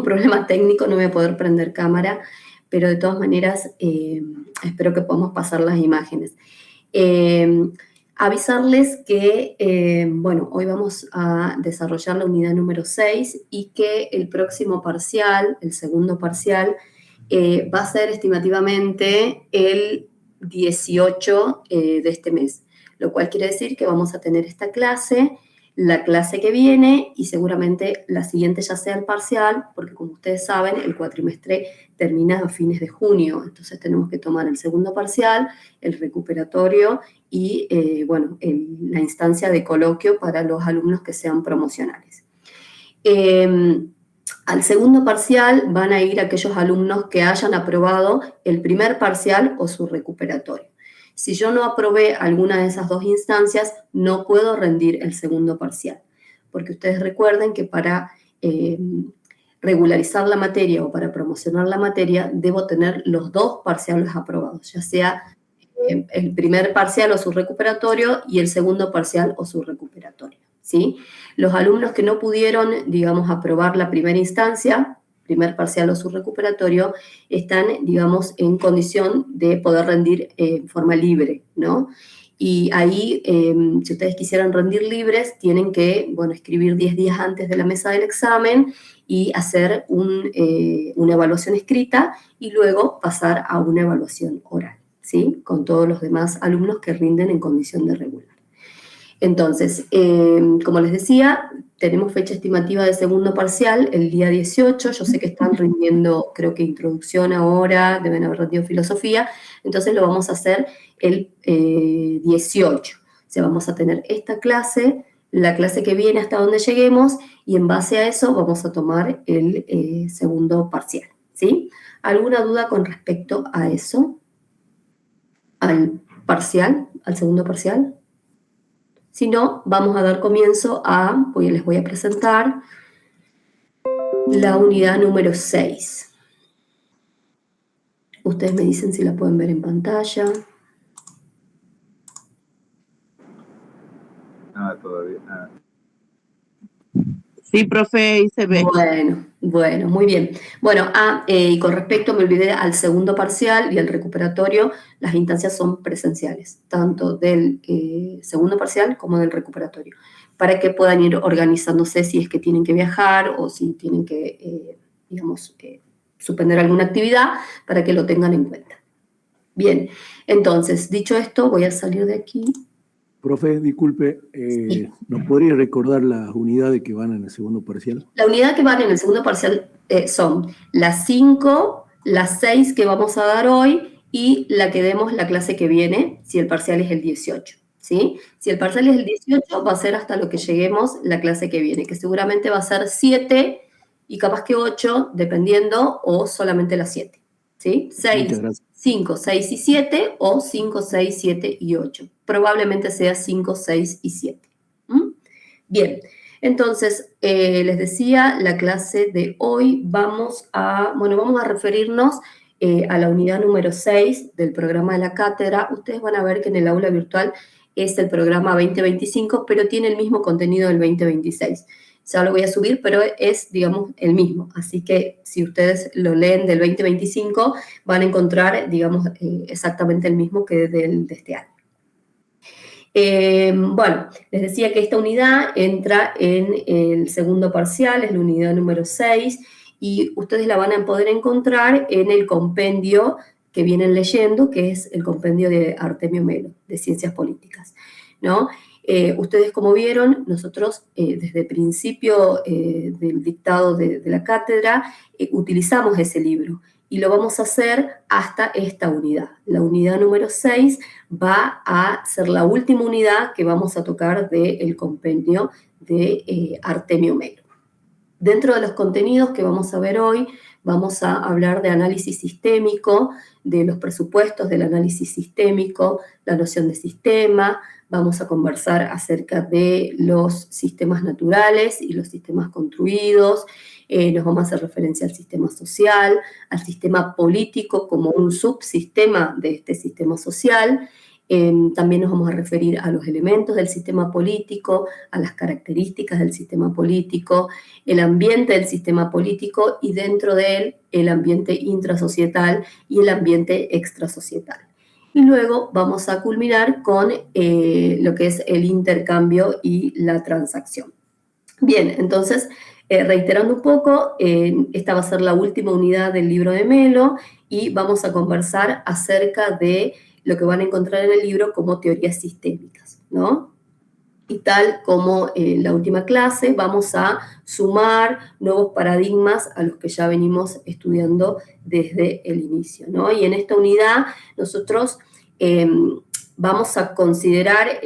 problema técnico, no voy a poder prender cámara, pero de todas maneras espero que podamos pasar las imágenes. Avisarles que, bueno, hoy vamos a desarrollar la unidad número 6 y que el próximo parcial, el segundo parcial, va a ser estimativamente el 18 de este mes, lo cual quiere decir que vamos a tener esta clase, la clase que viene y seguramente la siguiente ya sea el parcial, porque como ustedes saben, el cuatrimestre termina a fines de junio, entonces tenemos que tomar el segundo parcial, el recuperatorio y, bueno, la instancia de coloquio para los alumnos que sean promocionales. Al segundo parcial van a ir aquellos alumnos que hayan aprobado el primer parcial o su recuperatorio. Si yo no aprobé alguna de esas dos instancias, no puedo rendir el segundo parcial, porque ustedes recuerden que para regularizar la materia o para promocionar la materia, debo tener los dos parciales aprobados, ya sea el primer parcial o su recuperatorio y el segundo parcial o su recuperatorio, ¿sí? Los alumnos que no pudieron, digamos, aprobar la primera instancia, primer parcial o su recuperatorio, están, digamos, en condición de poder rendir en forma libre, ¿no? Y ahí, si ustedes quisieran rendir libres, tienen que, bueno, escribir 10 días antes de la mesa del examen y hacer una evaluación escrita y luego pasar a una evaluación oral, ¿sí? Con todos los demás alumnos que rinden en condición de regular. Entonces, como les decía, tenemos fecha estimativa de segundo parcial el día 18. Yo sé que están rindiendo, creo que introducción ahora, deben haber rendido filosofía, entonces lo vamos a hacer el 18. O sea, vamos a tener esta clase, la clase que viene hasta donde lleguemos, y en base a eso vamos a tomar el segundo parcial, ¿sí? ¿Alguna duda con respecto a eso? ¿Al parcial? ¿Al segundo parcial? Si no, vamos a dar comienzo a, les voy a presentar la unidad número 6. Ustedes me dicen si la pueden ver en pantalla. Todavía. Sí, profe, ahí se ve. Bueno, muy bien. Bueno, y con respecto, me olvidé, al segundo parcial y al recuperatorio, las instancias son presenciales, tanto del segundo parcial como del recuperatorio, para que puedan ir organizándose si es que tienen que viajar o si tienen que, digamos, suspender alguna actividad, para que lo tengan en cuenta. Bien, entonces, dicho esto, voy a salir de aquí. Profe, disculpe, Sí. ¿nos podría recordar las unidades que van en el segundo parcial? La unidad que van en el segundo parcial son las 5, las 6 que vamos a dar hoy y la que demos la clase que viene, si el parcial es el 18, ¿sí? Si el parcial es el 18, va a ser hasta lo que lleguemos la clase que viene, que seguramente va a ser 7 y capaz que 8, dependiendo, o solamente las 7, ¿sí? 6, 5, 6 y 7, o 5, 6, 7 y 8. Probablemente sea 5, 6 y 7. Bien, entonces, les decía, la clase de hoy vamos a referirnos a la unidad número 6 del programa de la cátedra. Ustedes van a ver que en el aula virtual es el programa 2025, pero tiene el mismo contenido del 2026. Ya lo voy a subir, pero es, digamos, el mismo. Así que si ustedes lo leen del 2025, van a encontrar, digamos, exactamente el mismo que de este año. Bueno, les decía que esta unidad entra en el segundo parcial, es la unidad número 6, y ustedes la van a poder encontrar en el compendio que vienen leyendo, que es el compendio de Artemio Melo, de Ciencias Políticas, ¿no? Ustedes, como vieron, nosotros desde el principio del dictado de la cátedra utilizamos ese libro y lo vamos a hacer hasta esta unidad. La unidad número 6 va a ser la última unidad que vamos a tocar del compendio de Artemio Melo. Dentro de los contenidos que vamos a ver hoy, vamos a hablar de análisis sistémico, de los presupuestos del análisis sistémico, la noción de sistema, vamos a conversar acerca de los sistemas naturales y los sistemas construidos, nos vamos a hacer referencia al sistema social, al sistema político como un subsistema de este sistema social, También nos vamos a referir a los elementos del sistema político, a las características del sistema político, el ambiente del sistema político y dentro de él el ambiente intrasocietal y el ambiente extrasocietal. Y luego vamos a culminar con lo que es el intercambio y la transacción. Bien, entonces, reiterando un poco, esta va a ser la última unidad del libro de Melo y vamos a conversar acerca de lo que van a encontrar en el libro como teorías sistémicas, ¿no? Y tal como en la última clase, vamos a sumar nuevos paradigmas a los que ya venimos estudiando desde el inicio, ¿no? Y en esta unidad nosotros vamos a considerar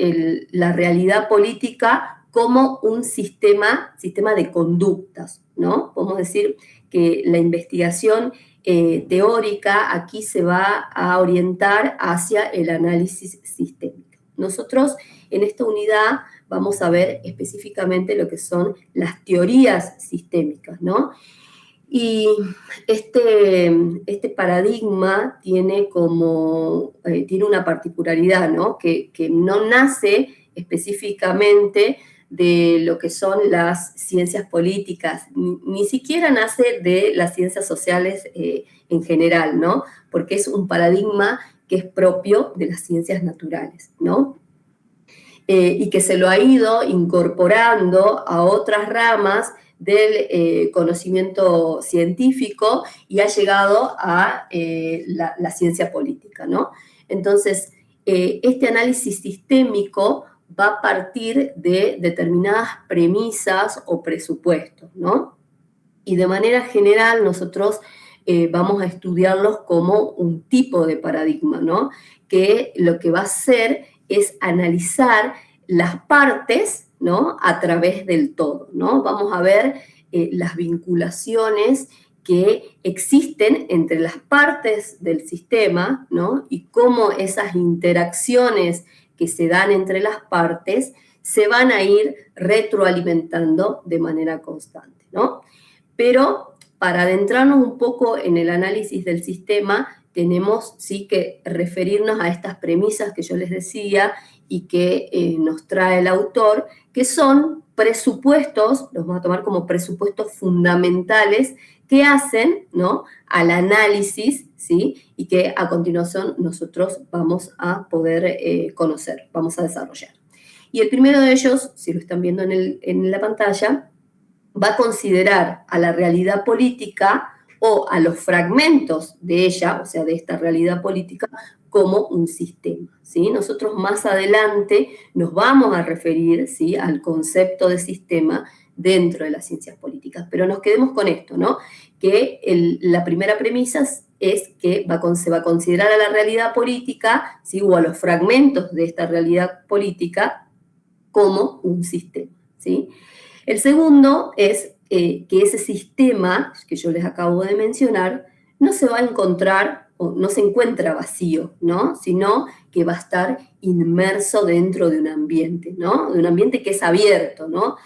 la realidad política como un sistema de conductas, ¿no? Podemos decir que la investigación teórica aquí se va a orientar hacia el análisis sistémico. Nosotros en esta unidad vamos a ver específicamente lo que son las teorías sistémicas, ¿no? Y este paradigma tiene una particularidad, ¿no? Que no nace específicamente de lo que son las ciencias políticas, ni siquiera nace de las ciencias sociales en general, ¿no? Porque es un paradigma que es propio de las ciencias naturales, ¿no? Y que se lo ha ido incorporando a otras ramas del conocimiento científico y ha llegado a la ciencia política, ¿no? Entonces, este análisis sistémico va a partir de determinadas premisas o presupuestos, ¿no? Y de manera general nosotros vamos a estudiarlos como un tipo de paradigma, ¿no? Que lo que va a hacer es analizar las partes, ¿no? A través del todo, ¿no? Vamos a ver las vinculaciones que existen entre las partes del sistema, ¿no? Y cómo esas interacciones que se dan entre las partes se van a ir retroalimentando de manera constante, ¿no? Pero para adentrarnos un poco en el análisis del sistema, tenemos sí que referirnos a estas premisas que yo les decía y que nos trae el autor, que son presupuestos, los vamos a tomar como presupuestos fundamentales que hacen, ¿no?, al análisis, ¿sí?, y que a continuación nosotros vamos a poder conocer, vamos a desarrollar. Y el primero de ellos, si lo están viendo en la pantalla, va a considerar a la realidad política o a los fragmentos de ella, o sea, de esta realidad política, como un sistema, ¿sí? Nosotros más adelante nos vamos a referir, ¿sí?, al concepto de sistema dentro de las ciencias políticas, pero nos quedemos con esto, ¿no? Que la primera premisa es que se va a considerar a la realidad política, ¿sí?, o a los fragmentos de esta realidad política como un sistema, ¿sí? El segundo es que ese sistema que yo les acabo de mencionar no se va a encontrar o no se encuentra vacío, ¿no?, sino que va a estar inmerso dentro de un ambiente, ¿no?, de un ambiente que es abierto, ¿no?,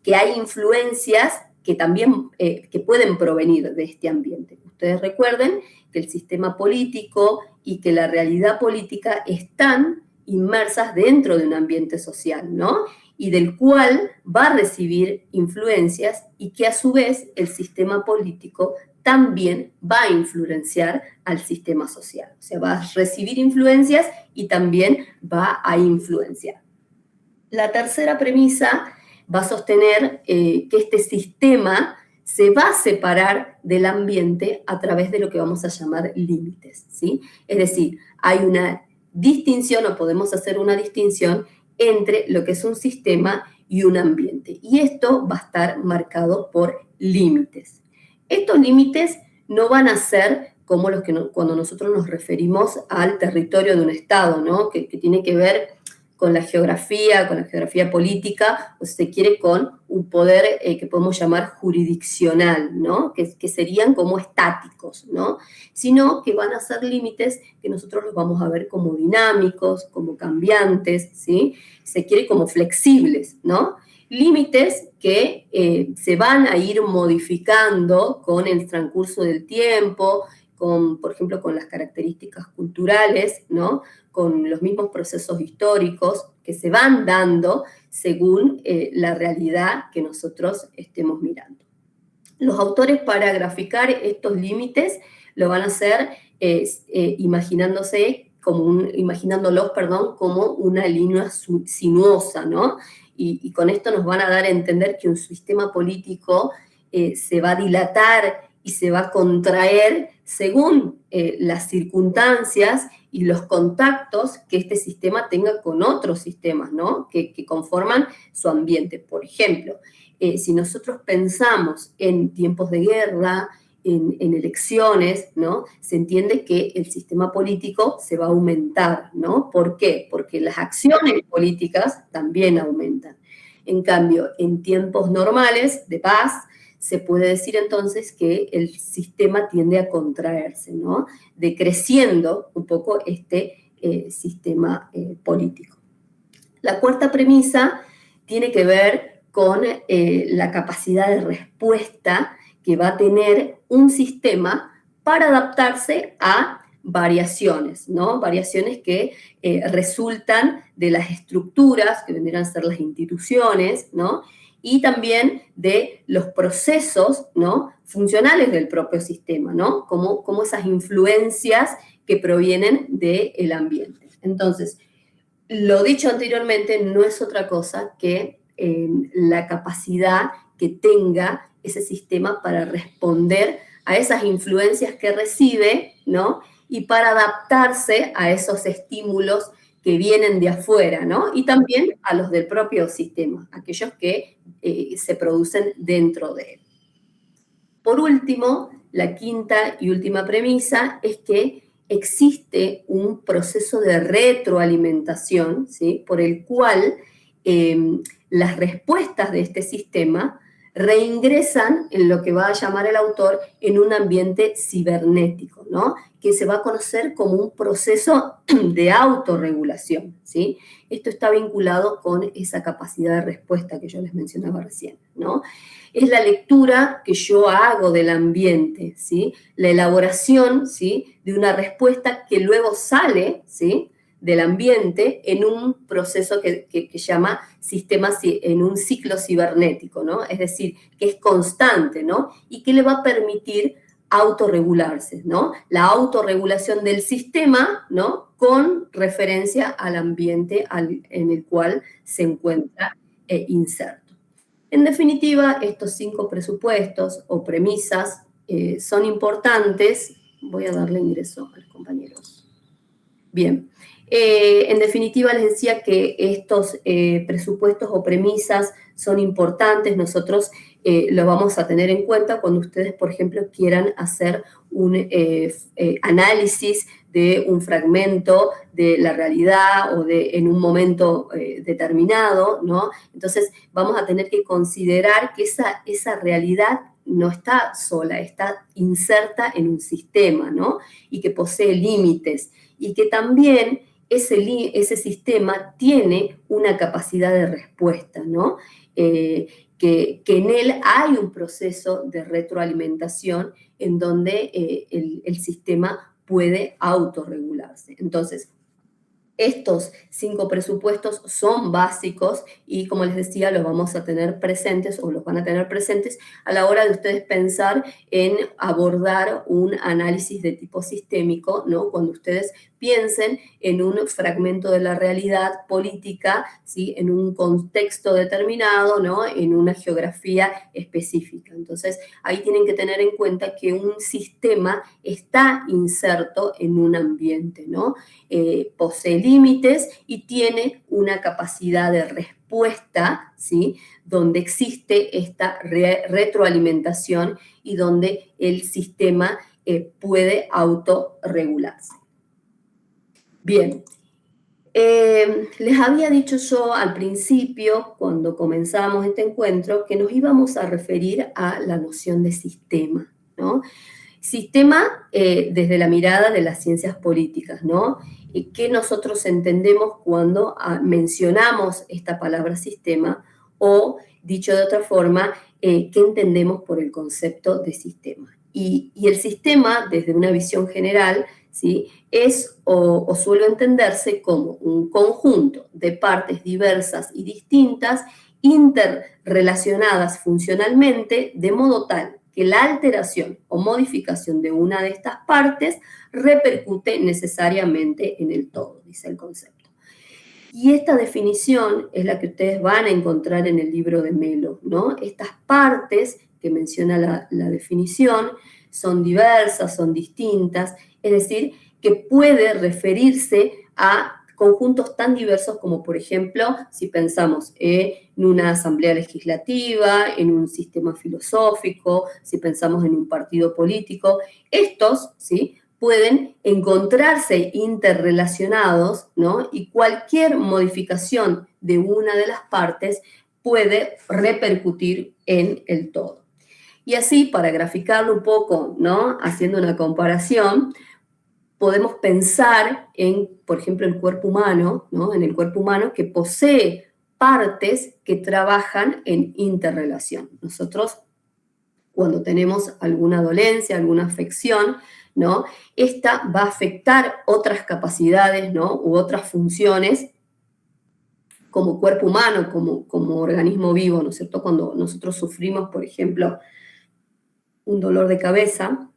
que hay influencias que también que pueden provenir de este ambiente. Ustedes recuerden que el sistema político y que la realidad política están inmersas dentro de un ambiente social, ¿no?, y del cual va a recibir influencias y que a su vez el sistema político también va a influenciar al sistema social. O sea, va a recibir influencias y también va a influenciar. La tercera premisa va a sostener que este sistema se va a separar del ambiente a través de lo que vamos a llamar límites, ¿sí? Es decir, hay una distinción o podemos hacer una distinción entre lo que es un sistema y un ambiente. Y esto va a estar marcado por límites. Estos límites no van a ser como los que cuando nosotros nos referimos al territorio de un Estado, ¿no?, que tiene que ver con la geografía política, o si se quiere, con un poder que podemos llamar jurisdiccional, ¿no?, que serían como estáticos, ¿no?, sino que van a ser límites que nosotros los vamos a ver como dinámicos, como cambiantes, ¿sí?, se quiere como flexibles, ¿no?, límites que se van a ir modificando con el transcurso del tiempo, por ejemplo, con las características culturales, ¿no?, con los mismos procesos históricos que se van dando según la realidad que nosotros estemos mirando. Los autores, para graficar estos límites, lo van a hacer imaginándolos como una línea sinuosa, ¿no? Y con esto nos van a dar a entender que un sistema político se va a dilatar y se va a contraer según las circunstancias y los contactos que este sistema tenga con otros sistemas, ¿no? Que conforman su ambiente. Por ejemplo, si nosotros pensamos en tiempos de guerra, en elecciones, ¿no? Se entiende que el sistema político se va a aumentar, ¿no? ¿Por qué? Porque las acciones políticas también aumentan. En cambio, en tiempos normales de paz, se puede decir entonces que el sistema tiende a contraerse, ¿no? Decreciendo un poco este sistema político. La cuarta premisa tiene que ver con la capacidad de respuesta que va a tener un sistema para adaptarse a variaciones, ¿no? Variaciones que resultan de las estructuras, que vendrían a ser las instituciones, ¿no? Y también de los procesos, ¿no? Funcionales del propio sistema, ¿no? Como esas influencias que provienen del ambiente. Entonces, lo dicho anteriormente no es otra cosa que la capacidad que tenga ese sistema para responder a esas influencias que recibe, ¿no? Y para adaptarse a esos estímulos que vienen de afuera, ¿no? Y también a los del propio sistema, aquellos que se producen dentro de él. Por último, la quinta y última premisa es que existe un proceso de retroalimentación, ¿sí? Por el cual las respuestas de este sistema reingresan en lo que va a llamar el autor en un ambiente cibernético, ¿no? Que se va a conocer como un proceso de autorregulación, ¿sí? Esto está vinculado con esa capacidad de respuesta que yo les mencionaba recién, ¿no? Es la lectura que yo hago del ambiente, ¿sí? La elaboración, ¿sí? De una respuesta que luego sale, ¿sí? Del ambiente en un proceso que llama sistema, en un ciclo cibernético, ¿no? Es decir, que es constante, ¿no? Y que le va a permitir autorregularse, ¿no? La autorregulación del sistema, ¿no? Con referencia al ambiente en el cual se encuentra inserto. En definitiva, estos 5 presupuestos o premisas son importantes. Voy a darle ingreso a los compañeros. Bien. En definitiva, les decía que estos presupuestos o premisas son importantes. Nosotros los vamos a tener en cuenta cuando ustedes, por ejemplo, quieran hacer un análisis de un fragmento de la realidad o en un momento determinado, ¿no? Entonces, vamos a tener que considerar que esa realidad no está sola, está inserta en un sistema, ¿no? Y que posee límites y que también ese sistema tiene una capacidad de respuesta, ¿no? Que en él hay un proceso de retroalimentación en donde el sistema puede autorregularse. Entonces, estos 5 presupuestos son básicos y, como les decía, los vamos a tener presentes o los van a tener presentes a la hora de ustedes pensar en abordar un análisis de tipo sistémico, ¿no? Cuando ustedes piensen en un fragmento de la realidad política, ¿sí? En un contexto determinado, ¿no? En una geografía específica. Entonces, ahí tienen que tener en cuenta que un sistema está inserto en un ambiente, ¿no? Posee límites y tiene una capacidad de respuesta, ¿sí? Donde existe esta retroalimentación y donde el sistema puede autorregularse. Bien, les había dicho yo al principio, cuando comenzamos este encuentro, que nos íbamos a referir a la noción de sistema, ¿no? Sistema desde la mirada de las ciencias políticas, ¿no? ¿Qué nosotros entendemos cuando mencionamos esta palabra sistema? O, dicho de otra forma, ¿qué entendemos por el concepto de sistema? Y el sistema, desde una visión general, ¿sí? Es o suele entenderse como un conjunto de partes diversas y distintas, interrelacionadas funcionalmente, de modo tal que la alteración o modificación de una de estas partes repercute necesariamente en el todo, dice el concepto. Y esta definición es la que ustedes van a encontrar en el libro de Melo, ¿no? Estas partes que menciona la definición son diversas, son distintas, es decir, que puede referirse a conjuntos tan diversos como, por ejemplo, si pensamos en una asamblea legislativa, en un sistema filosófico, si pensamos en un partido político. Estos, ¿sí?, pueden encontrarse interrelacionados, ¿no? Y cualquier modificación de una de las partes puede repercutir en el todo. Y así, para graficarlo un poco, ¿no?, haciendo una comparación, podemos pensar en, por ejemplo, el cuerpo humano, ¿no?, en el cuerpo humano que posee partes que trabajan en interrelación. Nosotros, cuando tenemos alguna dolencia, alguna afección, ¿no?, esta va a afectar otras capacidades, ¿no?, u otras funciones como cuerpo humano, como organismo vivo, ¿no es cierto? Cuando nosotros sufrimos, por ejemplo, un dolor de cabeza,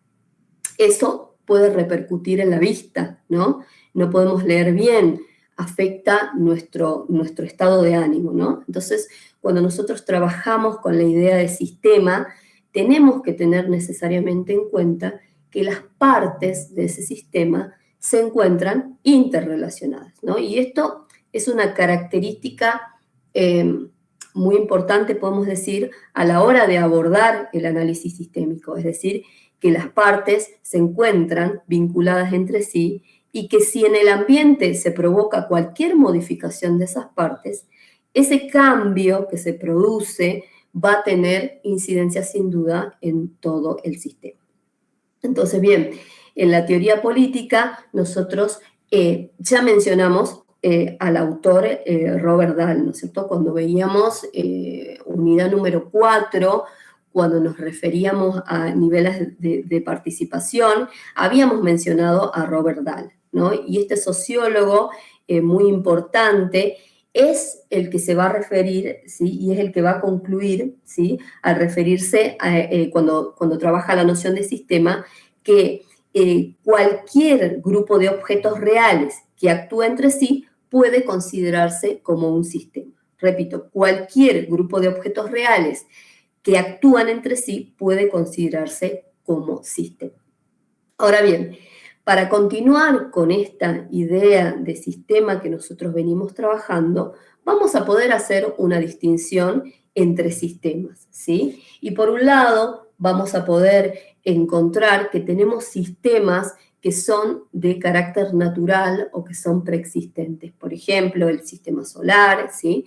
eso puede repercutir en la vista, ¿no? No podemos leer bien, afecta nuestro estado de ánimo, ¿no? Entonces, cuando nosotros trabajamos con la idea de sistema, tenemos que tener necesariamente en cuenta que las partes de ese sistema se encuentran interrelacionadas, ¿no? Y esto es una característica muy importante, podemos decir, a la hora de abordar el análisis sistémico, es decir, que las partes se encuentran vinculadas entre sí y que si en el ambiente se provoca cualquier modificación de esas partes, ese cambio que se produce va a tener incidencia sin duda en todo el sistema. Entonces, bien, en la teoría política nosotros ya mencionamos al autor Robert Dahl, ¿no es cierto? Cuando veíamos unidad número 4, cuando nos referíamos a niveles de participación, habíamos mencionado a Robert Dahl, ¿no? Y este sociólogo muy importante es el que se va a referir, ¿sí?, y es el que va a concluir, ¿sí?, al referirse a, cuando trabaja la noción de sistema, que cualquier grupo de objetos reales que actúa entre sí puede considerarse como un sistema. Repito, cualquier grupo de objetos reales que actúan entre sí puede considerarse como sistema. Ahora bien, para continuar con esta idea de sistema que nosotros venimos trabajando, vamos a poder hacer una distinción entre sistemas, ¿sí? Y por un lado, vamos a poder encontrar que tenemos sistemas que son de carácter natural o que son preexistentes. Por ejemplo, el sistema solar, ¿sí?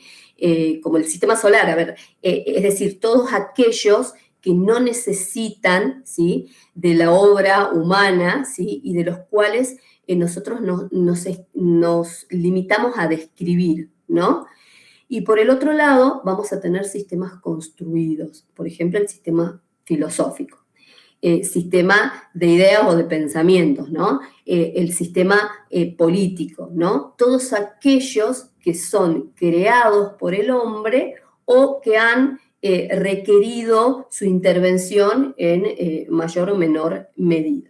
Como el sistema solar, a ver, es decir, todos aquellos que no necesitan, ¿sí?, de la obra humana, ¿sí?, y de los cuales nosotros nos limitamos a describir, ¿no? Y por el otro lado, vamos a tener sistemas construidos, por ejemplo, el sistema filosófico, sistema de ideas o de pensamientos, ¿no? El sistema político, ¿no? Todos aquellos que son creados por el hombre o que han requerido su intervención en mayor o menor medida.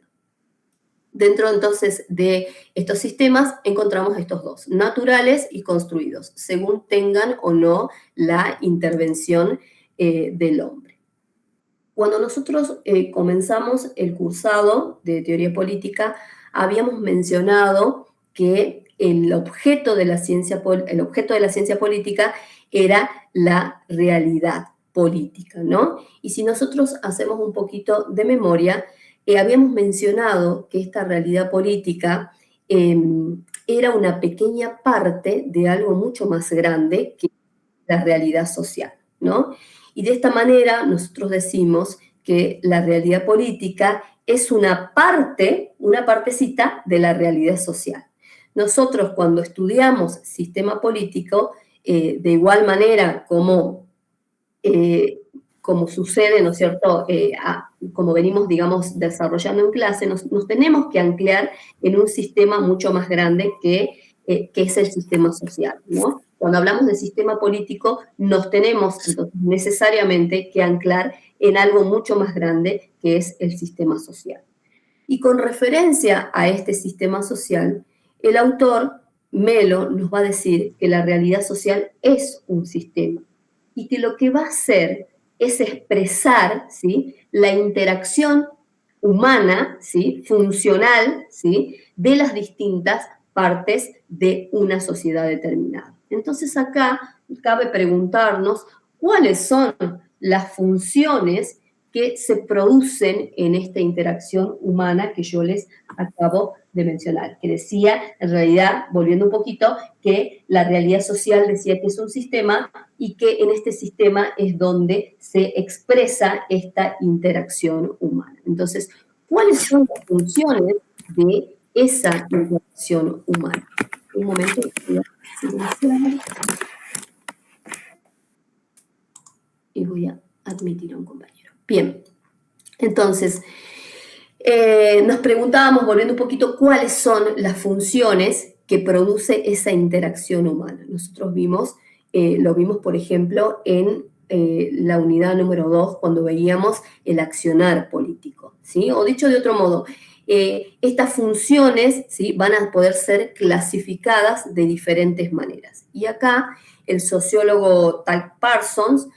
Dentro entonces de estos sistemas encontramos estos dos, naturales y construidos, según tengan o no la intervención del hombre. Cuando nosotros comenzamos el cursado de teoría política, habíamos mencionado que el objeto de la ciencia política era la realidad política, ¿no? Y si nosotros hacemos un poquito de memoria, habíamos mencionado que esta realidad política era una pequeña parte de algo mucho más grande que la realidad social, ¿no? Y de esta manera nosotros decimos que la realidad política es una partecita de la realidad social. Nosotros cuando estudiamos sistema político, de igual manera como como sucede, ¿no es cierto?, como venimos, digamos, desarrollando en clase, nos tenemos que anclar en un sistema mucho más grande que es el sistema social, ¿no? Cuando hablamos de sistema político, nos tenemos entonces necesariamente que anclar en algo mucho más grande que es el sistema social. Y con referencia a este sistema social, el autor, Melo, nos va a decir que la realidad social es un sistema y que lo que va a hacer es expresar, ¿sí?, la interacción humana, ¿sí?, funcional, ¿sí?, de las distintas partes de una sociedad determinada. Entonces acá cabe preguntarnos cuáles son las funciones que se producen en esta interacción humana que yo les acabo de mencionar, que decía, en realidad, volviendo un poquito, que la realidad social decía que es un sistema y que en este sistema es donde se expresa esta interacción humana. Entonces, ¿cuáles son las funciones de esa interacción humana? Un momento, voy a silenciar y voy a admitir a un compañero. Bien, entonces, nos preguntábamos, volviendo un poquito, cuáles son las funciones que produce esa interacción humana. Nosotros lo vimos, por ejemplo, en la unidad número 2, cuando veíamos el accionar político, ¿sí? O dicho de otro modo, estas funciones, ¿sí?, van a poder ser clasificadas de diferentes maneras. Y acá el sociólogo Tal Parsons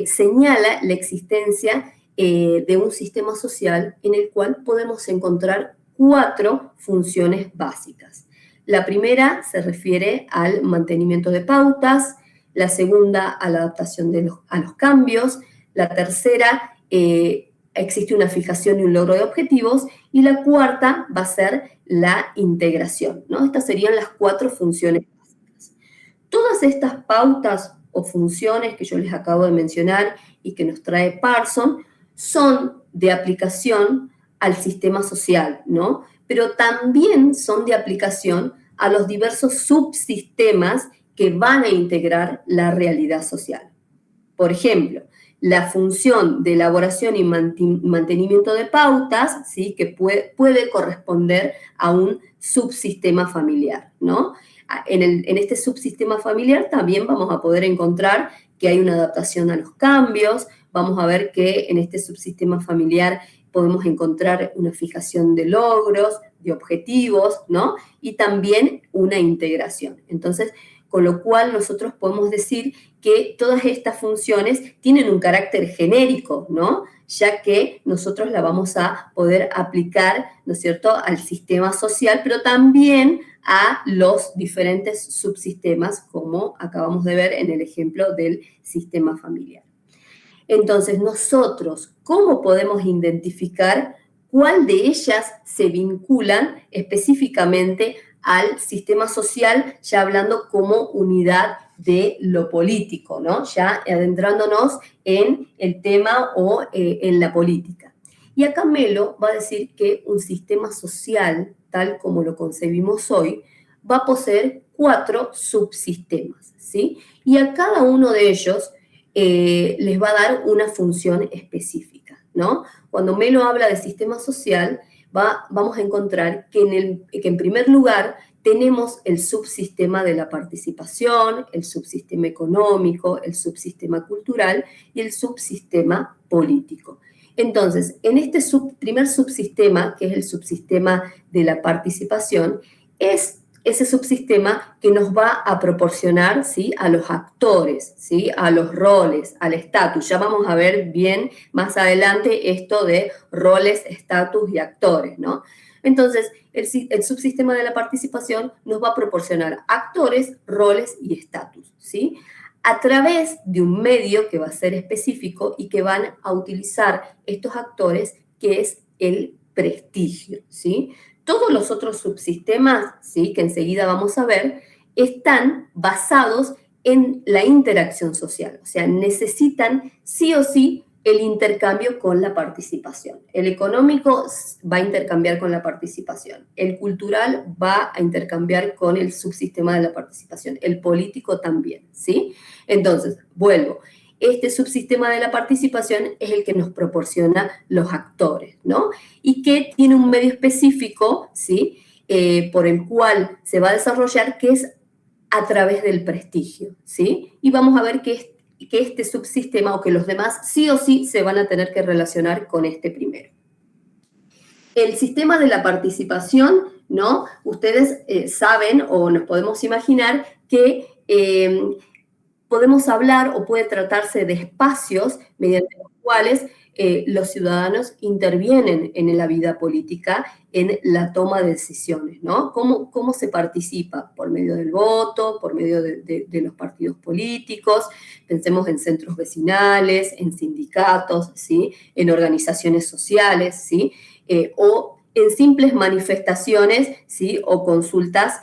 señala la existencia de un sistema social en el cual podemos encontrar 4 funciones básicas. La primera se refiere al mantenimiento de pautas, la segunda a la adaptación a los cambios, la tercera existe una fijación y un logro de objetivos, y la cuarta va a ser la integración, ¿no? Estas serían las 4 funciones básicas. Todas estas pautas o funciones que yo les acabo de mencionar y que nos trae Parsons son de aplicación al sistema social, ¿no? Pero también son de aplicación a los diversos subsistemas que van a integrar la realidad social. Por ejemplo, la función de elaboración y mantenimiento de pautas, ¿sí?, que puede corresponder a un subsistema familiar, ¿no? En este subsistema familiar también vamos a poder encontrar que hay una adaptación a los cambios. Vamos a ver que en este subsistema familiar podemos encontrar una fijación de logros, de objetivos, ¿no? Y también una integración. Entonces, con lo cual nosotros podemos decir que todas estas funciones tienen un carácter genérico, ¿no? Ya que nosotros la vamos a poder aplicar, ¿no es cierto?, al sistema social, pero también a los diferentes subsistemas, como acabamos de ver en el ejemplo del sistema familiar. Entonces, nosotros, ¿cómo podemos identificar cuál de ellas se vinculan específicamente al sistema social, ya hablando como unidad de lo político, ¿no? Ya adentrándonos en el tema o en la política? Y acá Melo va a decir que un sistema social, tal como lo concebimos hoy, va a poseer 4 subsistemas, ¿sí? Y a cada uno de ellos les va a dar una función específica, ¿no? Cuando Melo habla de sistema social, vamos a encontrar que en primer lugar tenemos el subsistema de la participación, el subsistema económico, el subsistema cultural y el subsistema político. Entonces, en este primer subsistema, que es el subsistema de la participación, es ese subsistema que nos va a proporcionar, ¿sí?, a los actores, ¿sí?, a los roles, al estatus. Ya vamos a ver bien más adelante esto de roles, estatus y actores, ¿no? Entonces, el subsistema de la participación nos va a proporcionar actores, roles y estatus, ¿sí?, a través de un medio que va a ser específico y que van a utilizar estos actores, que es el prestigio, ¿sí? Todos los otros subsistemas, ¿sí?, que enseguida vamos a ver, están basados en la interacción social. O sea, necesitan sí o sí el intercambio con la participación. El económico va a intercambiar con la participación. El cultural va a intercambiar con el subsistema de la participación. El político también, ¿sí? Entonces, vuelvo. este subsistema de la participación es el que nos proporciona los actores, ¿no? Y que tiene un medio específico, ¿sí? Por el cual se va a desarrollar, que es a través del prestigio, ¿sí? Y vamos a ver que este subsistema o que los demás sí o sí se van a tener que relacionar con este primero. El sistema de la participación, ¿no? Ustedes saben o nos podemos imaginar que podemos hablar o puede tratarse de espacios mediante los cuales los ciudadanos intervienen en la vida política, en la toma de decisiones, ¿no? ¿Cómo se participa? Por medio del voto, por medio de los partidos políticos, pensemos en centros vecinales, en sindicatos, ¿sí? En organizaciones sociales, ¿sí? O en simples manifestaciones, ¿sí? O consultas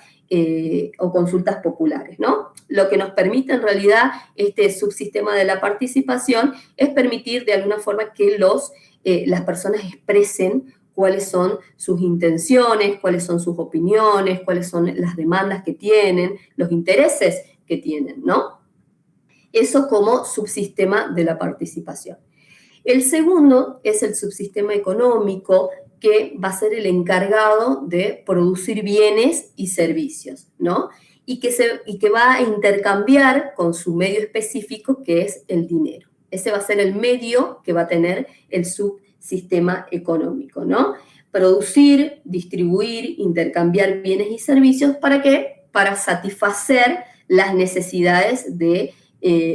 populares, ¿no? Lo que nos permite en realidad este subsistema de la participación es permitir de alguna forma que las personas expresen cuáles son sus intenciones, cuáles son sus opiniones, cuáles son las demandas que tienen, los intereses que tienen, ¿no? Eso como subsistema de la participación. El segundo es el subsistema económico, que va a ser el encargado de producir bienes y servicios, ¿no? Y que va a intercambiar con su medio específico, que es el dinero. Ese va a ser el medio que va a tener el subsistema económico, ¿no? Producir, distribuir, intercambiar bienes y servicios, ¿para qué? Para satisfacer las necesidades de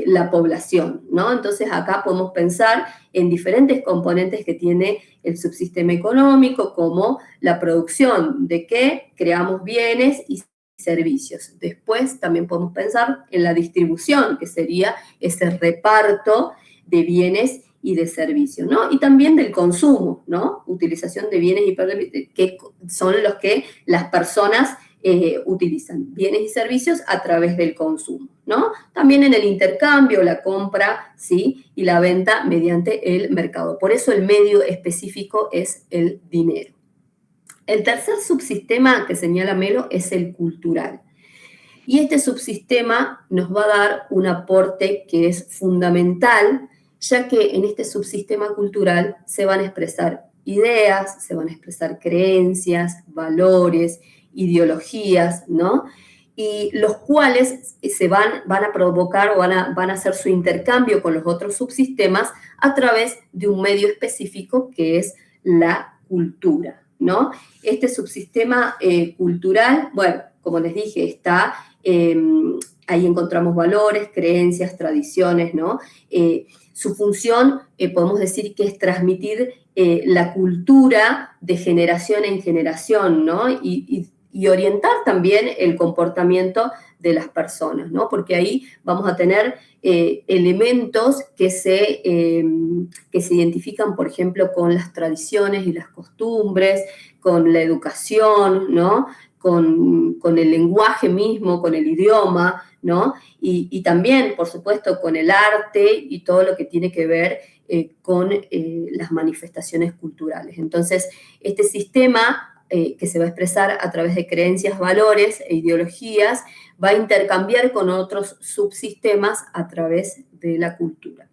la población, ¿no? Entonces acá podemos pensar en diferentes componentes que tiene el subsistema económico, como la producción de que creamos bienes y servicios. Después también podemos pensar en la distribución, que sería ese reparto de bienes y de servicios, ¿no? Y también del consumo, ¿no? Utilización de bienes y servicios, que son los que las personas utilizan, bienes y servicios a través del consumo, ¿no? También en el intercambio, la compra, ¿sí? Y la venta mediante el mercado. Por eso el medio específico es el dinero. El tercer subsistema que señala Melo es el cultural. Y este subsistema nos va a dar un aporte que es fundamental, ya que en este subsistema cultural se van a expresar ideas, se van a expresar creencias, valores, ideologías, ¿no? Y los cuales van a provocar o van a hacer su intercambio con los otros subsistemas a través de un medio específico que es la cultura, ¿no? Este subsistema cultural, bueno, como les dije, está, ahí encontramos valores, creencias, tradiciones, ¿no? Su función, podemos decir que es transmitir la cultura de generación en generación, ¿no? Y orientar también el comportamiento de las personas, ¿no? Porque ahí vamos a tener elementos que se identifican, por ejemplo, con las tradiciones y las costumbres, con la educación, ¿no? Con el lenguaje mismo, con el idioma, ¿no? Y también, por supuesto, con el arte y todo lo que tiene que ver con las manifestaciones culturales. Entonces, este sistema que se va a expresar a través de creencias, valores e ideologías, va a intercambiar con otros subsistemas a través de la cultura.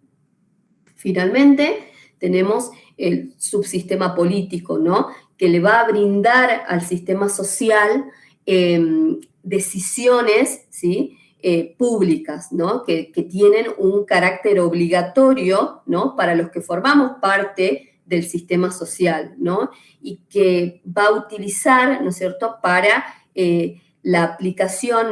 Finalmente, tenemos el subsistema político, ¿no? Que le va a brindar al sistema social decisiones, ¿sí? Públicas, ¿no? Que tienen un carácter obligatorio, ¿no? Para los que formamos parte del sistema social, ¿no? Y que va a utilizar, ¿no es cierto?, para la aplicación,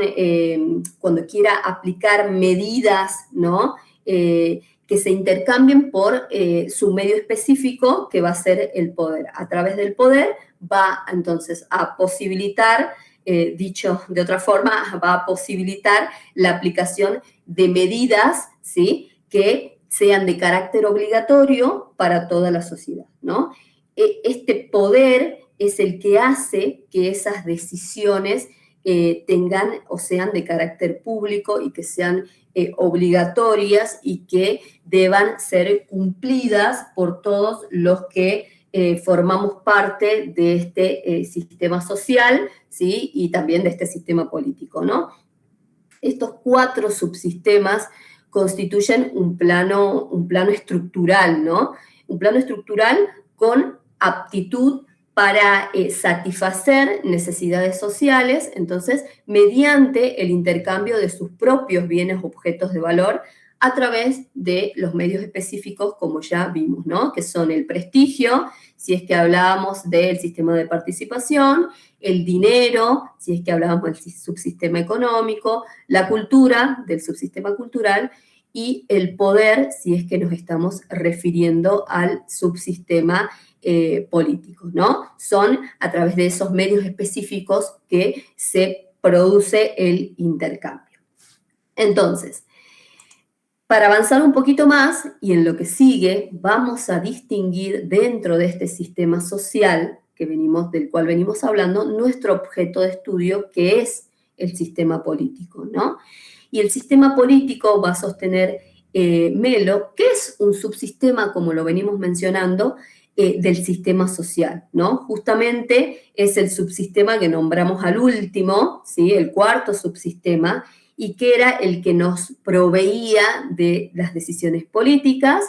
cuando quiera aplicar medidas, ¿no?, que se intercambien por su medio específico, que va a ser el poder. A través del poder va entonces a posibilitar, dicho de otra forma, va a posibilitar la aplicación de medidas, ¿sí?, que sean de carácter obligatorio para toda la sociedad, ¿no? Este poder es el que hace que esas decisiones tengan o sean de carácter público y que sean obligatorias y que deban ser cumplidas por todos los que formamos parte de este sistema social, ¿sí? Y también de este sistema político, ¿no? Estos 4 subsistemas constituyen un plano estructural, ¿no? Un plano estructural con aptitud para satisfacer necesidades sociales, entonces, mediante el intercambio de sus propios bienes objetos de valor a través de los medios específicos, como ya vimos, ¿no? Que son el prestigio, si es que hablábamos del sistema de participación, el dinero, si es que hablábamos del subsistema económico, la cultura, del subsistema cultural, y el poder, si es que nos estamos refiriendo al subsistema político, ¿no? Son a través de esos medios específicos que se produce el intercambio. Entonces, para avanzar un poquito más, y en lo que sigue, vamos a distinguir dentro de este sistema social del cual venimos hablando, nuestro objeto de estudio, que es el sistema político, ¿no? Y el sistema político va a sostener Melo, que es un subsistema, como lo venimos mencionando, del sistema social, ¿no? Justamente es el subsistema que nombramos al último, ¿sí? El cuarto subsistema, y que era el que nos proveía de las decisiones políticas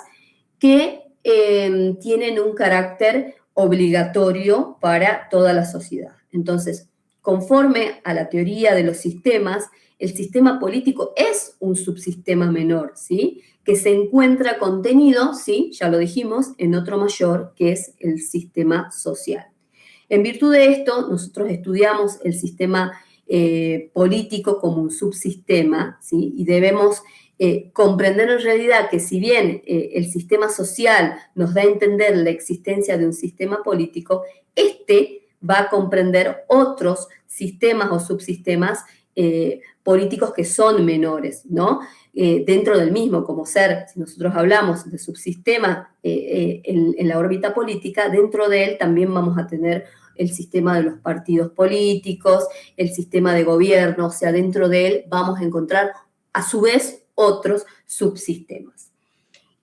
que tienen un carácter obligatorio para toda la sociedad. Entonces, conforme a la teoría de los sistemas, el sistema político es un subsistema menor, ¿sí? Que se encuentra contenido, ¿sí? Ya lo dijimos, en otro mayor, que es el sistema social. En virtud de esto, nosotros estudiamos el sistema político como un subsistema, ¿sí? Y debemos comprender en realidad que si bien el sistema social nos da a entender la existencia de un sistema político, este va a comprender otros sistemas o subsistemas políticos que son menores, ¿no? Dentro del mismo, como ser, si nosotros hablamos de subsistema en la órbita política, dentro de él también vamos a tener el sistema de los partidos políticos, el sistema de gobierno, o sea, dentro de él vamos a encontrar a su vez otros subsistemas.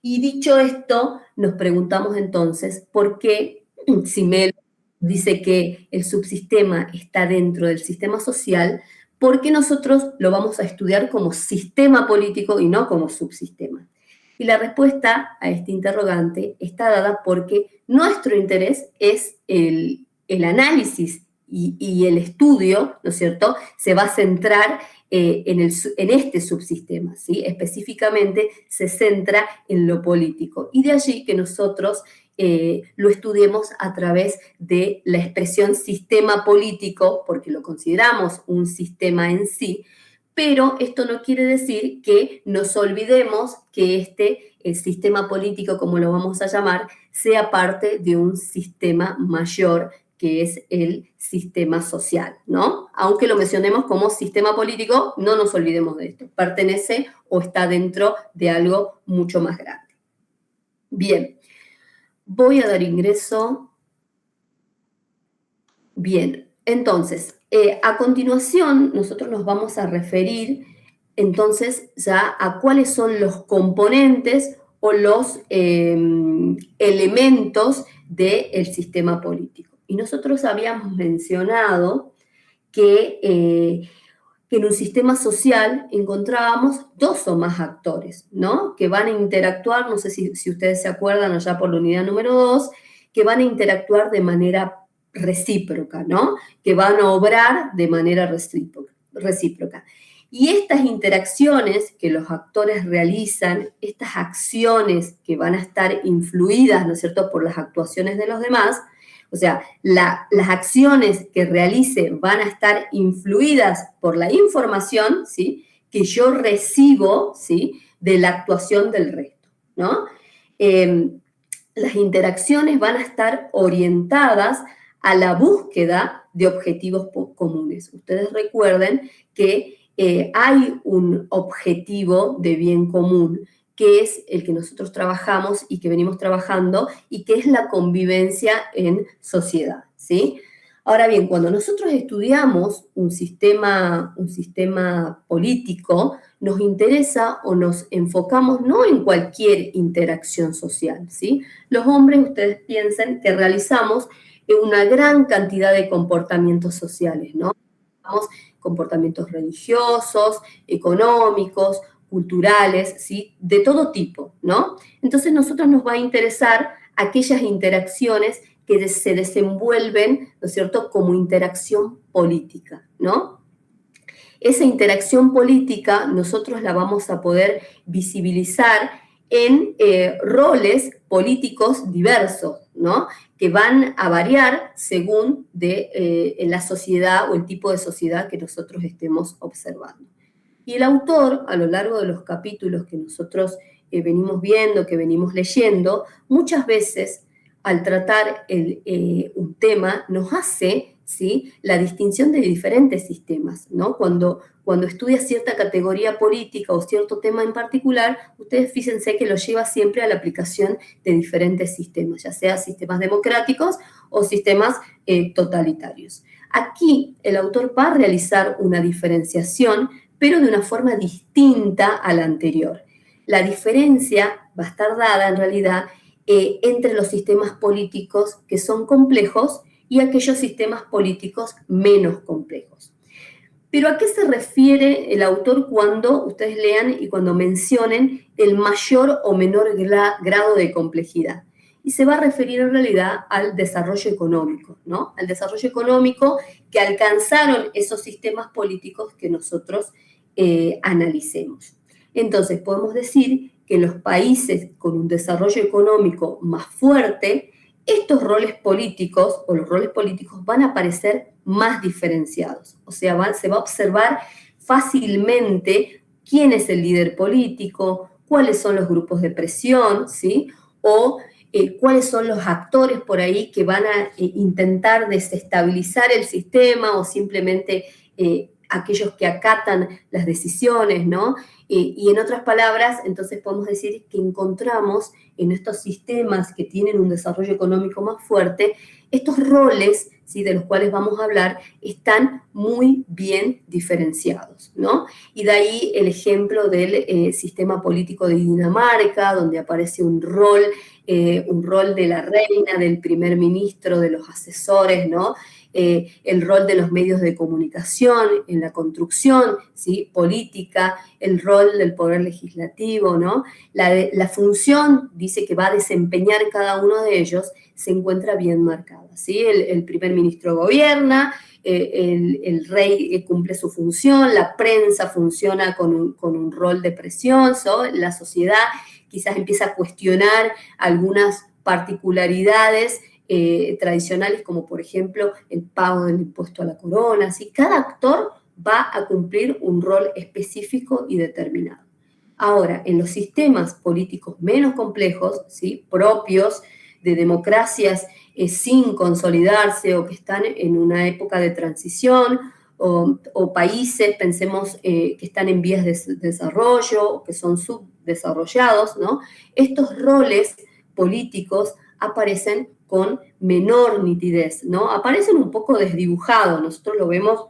Y dicho esto, nos preguntamos entonces, ¿por qué si Melo dice que el subsistema está dentro del sistema social, por qué nosotros lo vamos a estudiar como sistema político y no como subsistema? Y la respuesta a este interrogante está dada porque nuestro interés es el análisis y el estudio, ¿no es cierto?, se va a centrar en este subsistema, ¿sí? Específicamente se centra en lo político. Y de allí que nosotros lo estudiemos a través de la expresión sistema político, porque lo consideramos un sistema en sí, pero esto no quiere decir que nos olvidemos que el sistema político, como lo vamos a llamar, sea parte de un sistema mayor, que es el sistema social, ¿no? Aunque lo mencionemos como sistema político, no nos olvidemos de esto. Pertenece o está dentro de algo mucho más grande. Bien, voy a dar ingreso. Bien, entonces, a continuación nosotros nos vamos a referir entonces ya a cuáles son los componentes o los elementos del sistema político. Y nosotros habíamos mencionado que en un sistema social encontrábamos dos o más actores, ¿no? Que van a interactuar, no sé si ustedes se acuerdan allá por la unidad número 2, que van a interactuar de manera recíproca, ¿no? Que van a obrar de manera recíproca. Y estas interacciones que los actores realizan, estas acciones que van a estar influidas, ¿no es cierto?, por las actuaciones de los demás, o sea, las acciones que realice van a estar influidas por la información, ¿sí?, que yo recibo, ¿sí?, de la actuación del resto, ¿no? Las interacciones van a estar orientadas a la búsqueda de objetivos comunes. Ustedes recuerden que hay un objetivo de bien común, que es el que nosotros trabajamos y que venimos trabajando, y que es la convivencia en sociedad, ¿sí? Ahora bien, cuando nosotros estudiamos un sistema político, nos interesa o nos enfocamos no en cualquier interacción social, ¿sí? Los hombres, ustedes piensen que realizamos una gran cantidad de comportamientos sociales, ¿no? Comportamientos religiosos, económicos, culturales, ¿sí? De todo tipo, ¿no? Entonces, nosotros nos va a interesar aquellas interacciones que se desenvuelven, ¿no es cierto?, como interacción política, ¿no? Esa interacción política nosotros la vamos a poder visibilizar en roles políticos diversos, ¿no? Que van a variar según en la sociedad o el tipo de sociedad que nosotros estemos observando. Y el autor, a lo largo de los capítulos que nosotros venimos viendo, que venimos leyendo, muchas veces al tratar un tema nos hace, ¿sí?, la distinción de diferentes sistemas, ¿no? Cuando estudia cierta categoría política o cierto tema en particular, ustedes fíjense que lo lleva siempre a la aplicación de diferentes sistemas, ya sea sistemas democráticos o sistemas totalitarios. Aquí el autor va a realizar una diferenciación, pero de una forma distinta a la anterior. La diferencia va a estar dada en realidad entre los sistemas políticos que son complejos y aquellos sistemas políticos menos complejos. Pero ¿a qué se refiere el autor cuando ustedes lean y cuando mencionen el mayor o menor grado de complejidad? Y se va a referir en realidad al desarrollo económico, ¿no? Al desarrollo económico que alcanzaron esos sistemas políticos que nosotros analicemos. Entonces, podemos decir que en los países con un desarrollo económico más fuerte, estos roles políticos o los roles políticos van a aparecer más diferenciados. O sea, se va a observar fácilmente quién es el líder político, cuáles son los grupos de presión, ¿sí? O cuáles son los actores por ahí que van a intentar desestabilizar el sistema o simplemente aquellos que acatan las decisiones, ¿no? Y en otras palabras, entonces podemos decir que encontramos en estos sistemas que tienen un desarrollo económico más fuerte, estos roles, ¿sí?, de los cuales vamos a hablar, están muy bien diferenciados, ¿no? Y de ahí el ejemplo del sistema político de Dinamarca, donde aparece un rol de la reina, del primer ministro, de los asesores, ¿no? El rol de los medios de comunicación en la construcción, ¿sí?, política, el rol del poder legislativo, ¿no? La función, dice, que va a desempeñar cada uno de ellos, se encuentra bien marcada, ¿sí? El primer ministro gobierna, el rey cumple su función, la prensa funciona con un rol de presión, ¿so? La sociedad quizás empieza a cuestionar algunas particularidades tradicionales, como por ejemplo el pago del impuesto a la corona, ¿sí? Cada actor va a cumplir un rol específico y determinado. Ahora, en los sistemas políticos menos complejos, ¿sí?, propios de democracias sin consolidarse o que están en una época de transición, o países, pensemos, que están en vías de desarrollo o que son subdesarrollados, ¿no? Estos roles políticos aparecen con menor nitidez, ¿no? Aparecen un poco desdibujados. Nosotros lo vemos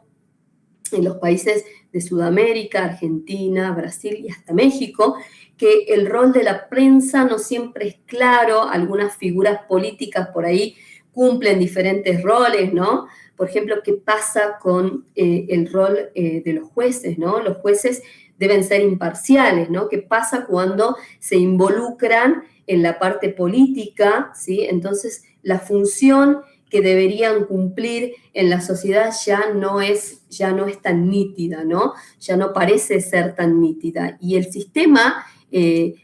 en los países de Sudamérica, Argentina, Brasil y hasta México, que el rol de la prensa no siempre es claro, algunas figuras políticas por ahí cumplen diferentes roles, ¿no? Por ejemplo, ¿qué pasa con el rol de los jueces, ¿no? Los jueces deben ser imparciales, ¿no? ¿Qué pasa cuando se involucran en la parte política, ¿sí? Entonces, la función que deberían cumplir en la sociedad ya no es tan nítida, ¿no? Ya no parece ser tan nítida. Y el sistema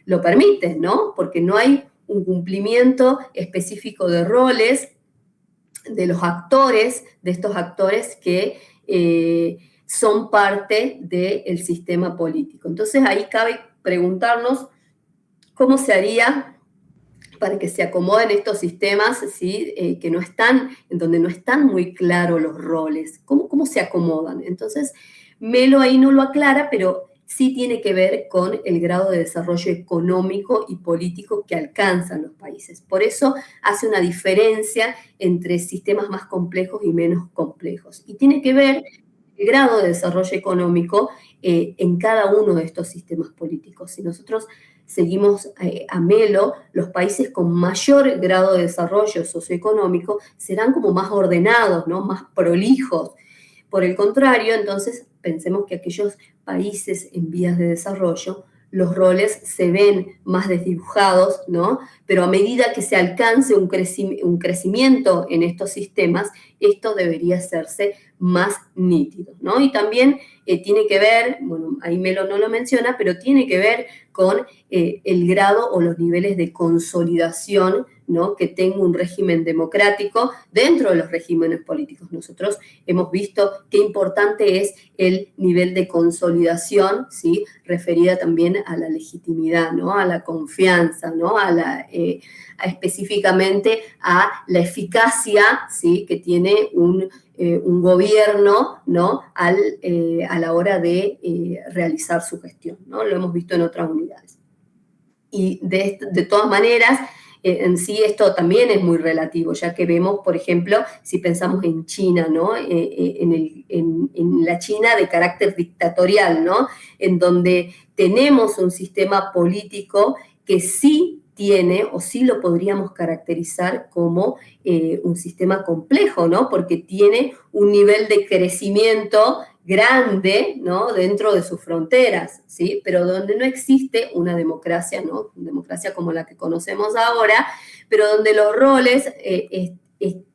lo permite, ¿no? Porque no hay un cumplimiento específico de roles de los actores, de estos actores que son parte del sistema político. Entonces, ahí cabe preguntarnos cómo se haría para que se acomoden estos sistemas, ¿sí?, que no están, en donde no están muy claros los roles. ¿Cómo se acomodan? Entonces, Melo ahí no lo aclara, pero sí tiene que ver con el grado de desarrollo económico y político que alcanzan los países. Por eso hace una diferencia entre sistemas más complejos y menos complejos. Y tiene que ver el grado de desarrollo económico en cada uno de estos sistemas políticos. Si nosotros seguimos a Melo, los países con mayor grado de desarrollo socioeconómico serán como más ordenados, ¿no?, más prolijos, Por el contrario, entonces, pensemos que aquellos países en vías de desarrollo, los roles se ven más desdibujados, ¿no? Pero a medida que se alcance un crecimiento en estos sistemas, esto debería hacerse más nítido, ¿no? Y también tiene que ver, bueno, ahí Melo no lo menciona, pero tiene que ver con el grado o los niveles de consolidación, ¿no?, que tenga un régimen democrático dentro de los regímenes políticos. Nosotros hemos visto qué importante es el nivel de consolidación, ¿sí?, referida también a la legitimidad, ¿no?, a la confianza, ¿no?, específicamente a la eficacia, ¿sí?, que tiene un gobierno, ¿no?, a la hora de realizar su gestión, ¿no? Lo hemos visto en otras unidades. Y de todas maneras, en sí esto también es muy relativo, ya que vemos, por ejemplo, si pensamos en China, ¿no?, en la China de carácter dictatorial, ¿no?, en donde tenemos un sistema político que sí tiene, o sí lo podríamos caracterizar como un sistema complejo, ¿no?, porque tiene un nivel de crecimiento grande, ¿no?, dentro de sus fronteras, ¿sí?, pero donde no existe una democracia, ¿no?, una democracia como la que conocemos ahora, pero donde los roles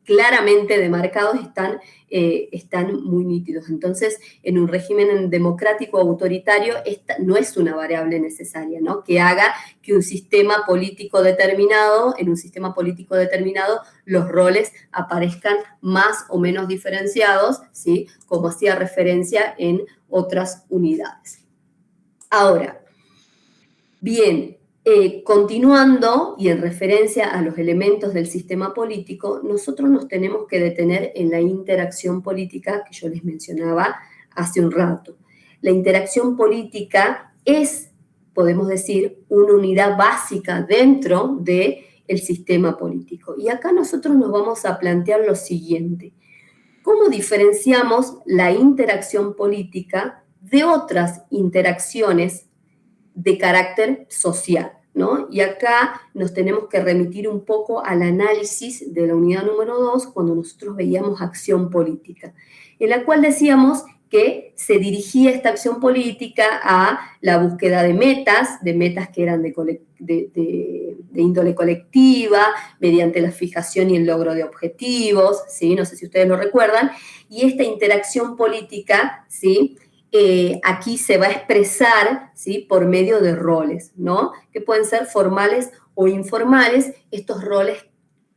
claramente demarcados están muy nítidos. Entonces, en un régimen democrático autoritario, esta no es una variable necesaria, ¿no?, que haga que en un sistema político determinado, los roles aparezcan más o menos diferenciados, ¿sí?, como hacía referencia en otras unidades. Ahora, bien, continuando y en referencia a los elementos del sistema político, nosotros nos tenemos que detener en la interacción política que yo les mencionaba hace un rato. La interacción política es, podemos decir, una unidad básica dentro del sistema político. Y acá nosotros nos vamos a plantear lo siguiente: ¿cómo diferenciamos la interacción política de otras interacciones de carácter social, ¿no? Y acá nos tenemos que remitir un poco al análisis de la unidad número 2, cuando nosotros veíamos acción política, en la cual decíamos que se dirigía esta acción política a la búsqueda de metas que eran de índole colectiva, mediante la fijación y el logro de objetivos, ¿sí? No sé si ustedes lo recuerdan, y esta interacción política, ¿sí?, aquí se va a expresar, ¿sí?, por medio de roles, ¿no?, que pueden ser formales o informales, estos roles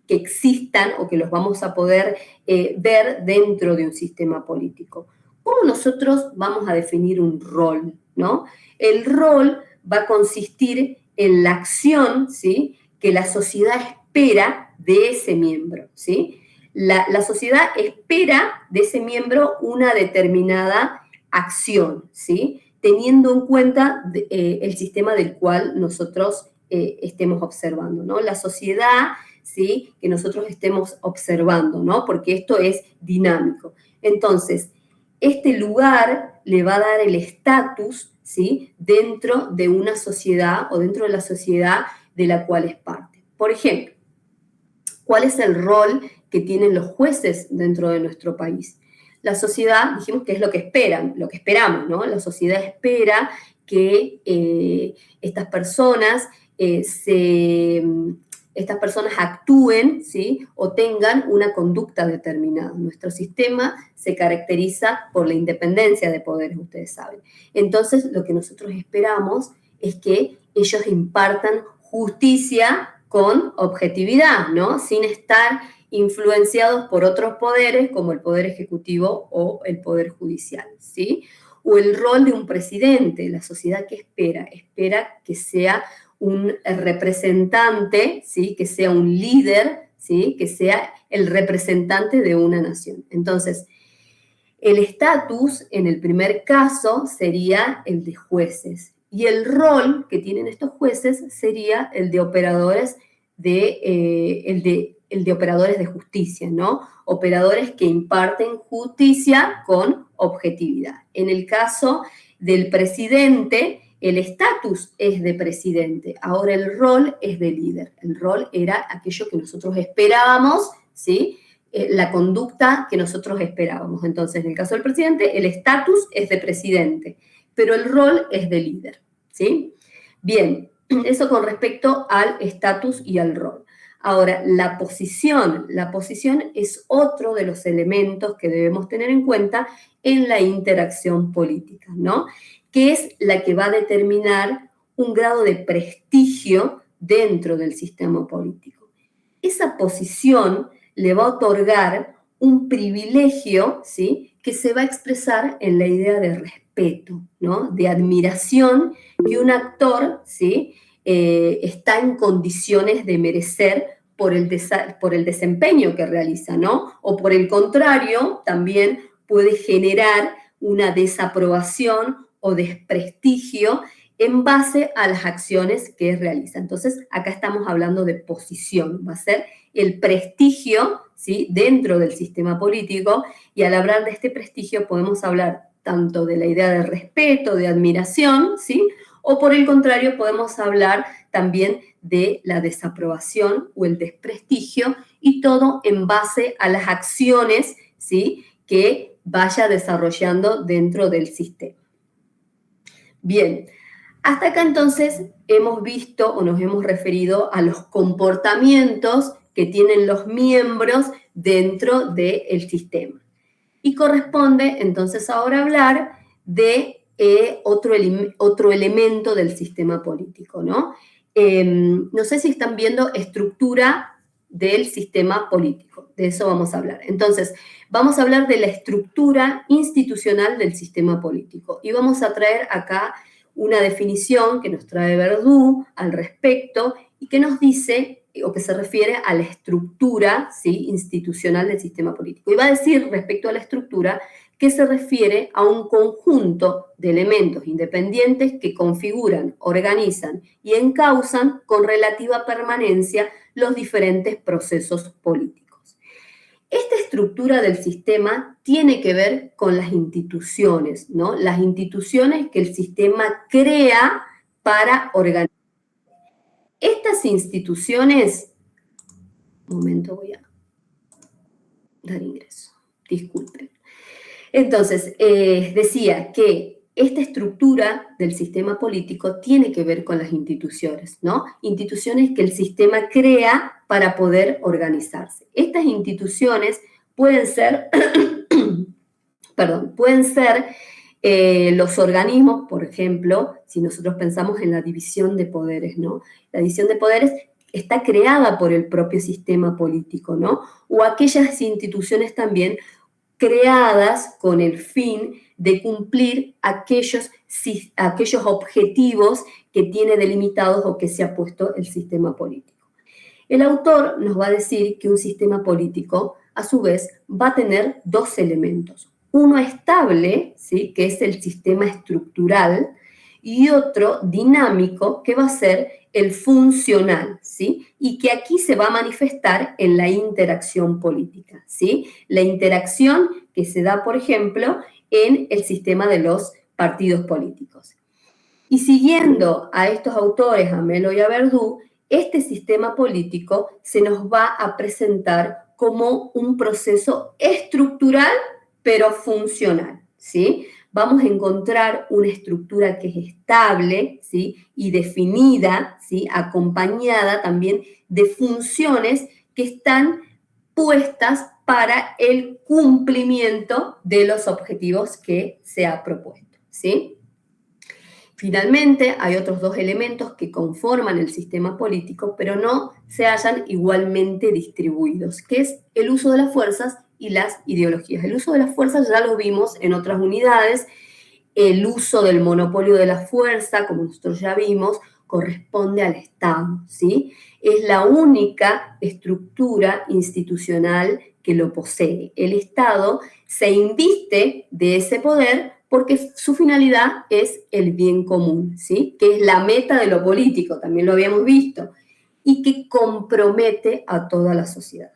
que existan o que los vamos a poder ver dentro de un sistema político. ¿Cómo nosotros vamos a definir un rol, ¿no? El rol va a consistir en la acción, ¿sí?, que la sociedad espera de ese miembro, ¿sí? La sociedad espera de ese miembro una determinada acción, ¿sí?, teniendo en cuenta el sistema del cual nosotros estemos observando, ¿no? La sociedad, ¿sí?, que nosotros estemos observando, ¿no?, porque esto es dinámico. Entonces, este lugar le va a dar el estatus, ¿sí?, dentro de una sociedad o dentro de la sociedad de la cual es parte. Por ejemplo, ¿cuál es el rol que tienen los jueces dentro de nuestro país? La sociedad, dijimos que es lo que esperamos, ¿no? La sociedad espera que estas personas actúen, ¿sí?, o tengan una conducta determinada. Nuestro sistema se caracteriza por la independencia de poderes, ustedes saben. Entonces, lo que nosotros esperamos es que ellos impartan justicia con objetividad, ¿no?, sin estar influenciados por otros poderes como el poder ejecutivo o el poder judicial, ¿sí? O el rol de un presidente. La sociedad, ¿qué espera? Espera que sea un representante, ¿sí?, que sea un líder, ¿sí?, que sea el representante de una nación. Entonces, el estatus en el primer caso sería el de jueces, y el rol que tienen estos jueces sería el de operadores de operadores de justicia, ¿no? Operadores que imparten justicia con objetividad. En el caso del presidente, el estatus es de presidente, ahora el rol es de líder. El rol era aquello que nosotros esperábamos, ¿sí?, la conducta que nosotros esperábamos. Entonces, en el caso del presidente, el estatus es de presidente, pero el rol es de líder, ¿sí? Bien, eso con respecto al estatus y al rol. Ahora, la posición es otro de los elementos que debemos tener en cuenta en la interacción política, ¿no? Que es la que va a determinar un grado de prestigio dentro del sistema político. Esa posición le va a otorgar un privilegio, ¿sí?, que se va a expresar en la idea de respeto, ¿no?, de admiración que un actor, ¿sí?, está en condiciones de merecer por el desempeño que realiza, ¿no? O por el contrario, también puede generar una desaprobación o desprestigio en base a las acciones que realiza. Entonces, acá estamos hablando de posición, va a ser el prestigio, ¿sí?, dentro del sistema político, y al hablar de este prestigio podemos hablar tanto de la idea de respeto, de admiración, ¿sí?, o por el contrario podemos hablar también de la desaprobación o el desprestigio, y todo en base a las acciones, ¿sí?, que vaya desarrollando dentro del sistema. Bien, hasta acá entonces hemos visto o nos hemos referido a los comportamientos que tienen los miembros dentro del sistema. Y corresponde entonces ahora hablar de otro elemento del sistema político, ¿no? No sé si están viendo estructura del sistema político, de eso vamos a hablar. Entonces, vamos a hablar de la estructura institucional del sistema político y vamos a traer acá una definición que nos trae Verdoux al respecto y que nos dice, o que se refiere a la estructura, ¿sí?, institucional del sistema político. Y va a decir respecto a la estructura que se refiere a un conjunto de elementos independientes que configuran, organizan y encausan con relativa permanencia los diferentes procesos políticos. Esta estructura del sistema tiene que ver con las instituciones, ¿no? Las instituciones que el sistema crea para organizar. Estas instituciones, un momento, voy a dar ingreso, disculpen. Entonces, decía que esta estructura del sistema político tiene que ver con las instituciones, ¿no? Instituciones que el sistema crea para poder organizarse. Estas instituciones pueden ser, los organismos, por ejemplo, si nosotros pensamos en la división de poderes, ¿no? La división de poderes está creada por el propio sistema político, ¿no? O aquellas instituciones también creadas con el fin de cumplir aquellos objetivos que tiene delimitados o que se ha puesto el sistema político. El autor nos va a decir que un sistema político, a su vez, va a tener dos elementos. Uno estable, ¿sí?, que es el sistema estructural, y otro dinámico, que va a ser el funcional, ¿sí? Y que aquí se va a manifestar en la interacción política, ¿sí? La interacción que se da, por ejemplo, en el sistema de los partidos políticos. Y siguiendo a estos autores, a Melo y a Verdoux, este sistema político se nos va a presentar como un proceso estructural, pero funcional, ¿sí? Vamos a encontrar una estructura que es estable, ¿sí?, y definida, ¿sí?, acompañada también de funciones que están puestas para el cumplimiento de los objetivos que se ha propuesto, ¿sí? Finalmente, hay otros dos elementos que conforman el sistema político, pero no se hallan igualmente distribuidos, que es el uso de las fuerzas y las ideologías. El uso de las fuerzas ya lo vimos en otras unidades. El uso del monopolio de la fuerza, como nosotros ya vimos, corresponde al Estado, ¿sí? Es la única estructura institucional que lo posee. El Estado se inviste de ese poder porque su finalidad es el bien común, ¿sí?, que es la meta de lo político, también lo habíamos visto, y que compromete a toda la sociedad.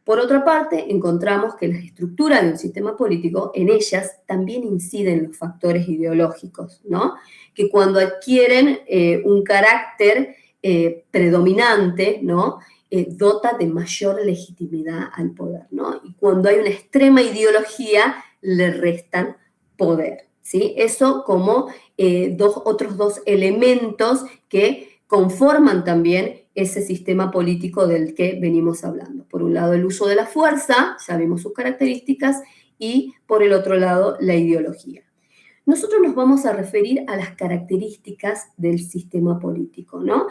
Por otra parte, encontramos que las estructuras de un sistema político, en ellas también inciden los factores ideológicos, ¿no?, que cuando adquieren un carácter predominante, ¿no?, dota de mayor legitimidad al poder, ¿no? Y cuando hay una extrema ideología, le restan poder, ¿sí? Eso como otros dos elementos que conforman también ese sistema político del que venimos hablando. Por un lado, el uso de la fuerza, ya vimos sus características, y por el otro lado, la ideología. Nosotros nos vamos a referir a las características del sistema político, ¿no?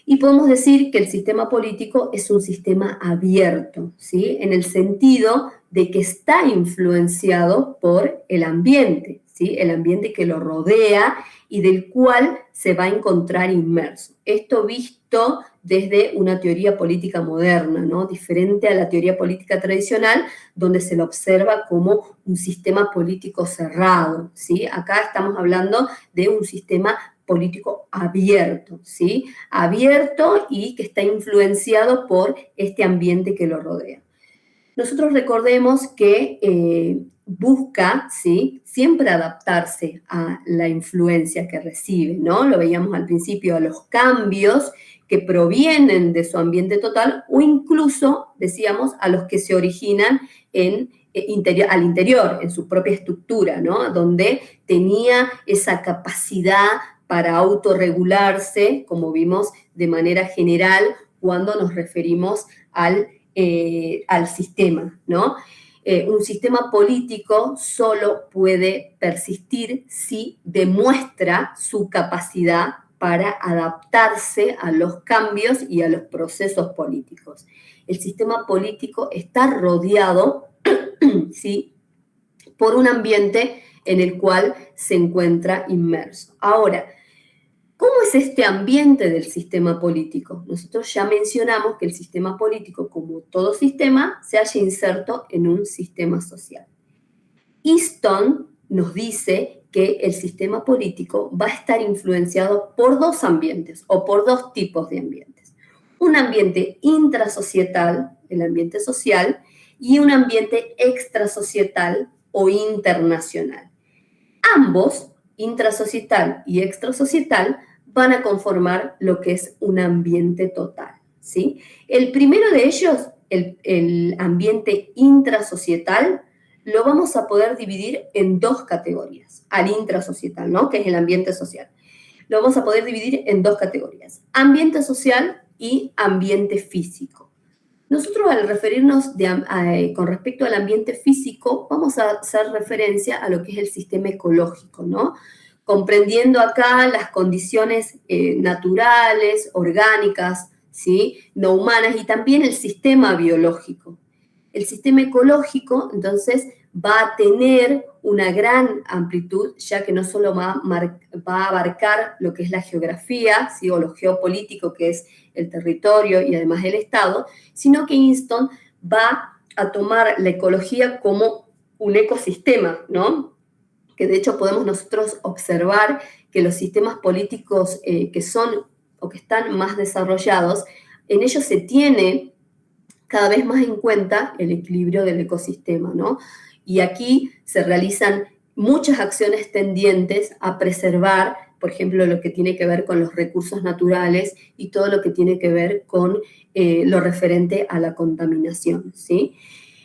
Y podemos decir que el sistema político es un sistema abierto, ¿sí? En el sentido de que está influenciado por el ambiente, ¿sí? El ambiente que lo rodea y del cual se va a encontrar inmerso. Esto visto desde una teoría política moderna, ¿no? Diferente a la teoría política tradicional, donde se lo observa como un sistema político cerrado, ¿sí? Acá estamos hablando de un sistema político abierto, ¿sí? Abierto y que está influenciado por este ambiente que lo rodea. Nosotros recordemos que busca, ¿sí? Siempre adaptarse a la influencia que recibe, ¿no? Lo veíamos al principio, a los cambios que provienen de su ambiente total o incluso, decíamos, a los que se originan al interior, en su propia estructura, ¿no? Donde tenía esa capacidad para autorregularse, como vimos de manera general cuando nos referimos al sistema, ¿no? Un sistema político solo puede persistir si demuestra su capacidad para adaptarse a los cambios y a los procesos políticos. El sistema político está rodeado, ¿sí?, por un ambiente en el cual se encuentra inmerso. Ahora, ¿cómo es este ambiente del sistema político? Nosotros ya mencionamos que el sistema político, como todo sistema, se halla inserto en un sistema social. Easton nos dice que el sistema político va a estar influenciado por dos ambientes o por dos tipos de ambientes. Un ambiente intrasocietal, el ambiente social, y un ambiente extrasocietal o internacional. Ambos, intrasocietal y extrasocietal, van a conformar lo que es un ambiente total, ¿sí? El primero de ellos, el ambiente intrasocietal, lo vamos a poder dividir en dos categorías. Al intrasocietal, ¿no?, que es el ambiente social. Lo vamos a poder dividir en dos categorías. Ambiente social y ambiente físico. Nosotros al referirnos con respecto al ambiente físico, vamos a hacer referencia a lo que es el sistema ecológico, ¿no? Comprendiendo acá las condiciones naturales, orgánicas, ¿sí?, no humanas, y también el sistema biológico. El sistema ecológico, entonces, va a tener una gran amplitud, ya que no solo va a abarcar lo que es la geografía, ¿sí?, o lo geopolítico, que es el territorio y además el Estado, sino que Easton va a tomar la ecología como un ecosistema, ¿no? Que de hecho podemos nosotros observar que los sistemas políticos que son o que están más desarrollados, en ellos se tiene cada vez más en cuenta el equilibrio del ecosistema, ¿no? Y aquí se realizan muchas acciones tendientes a preservar, por ejemplo, lo que tiene que ver con los recursos naturales y todo lo que tiene que ver con lo referente a la contaminación, ¿sí?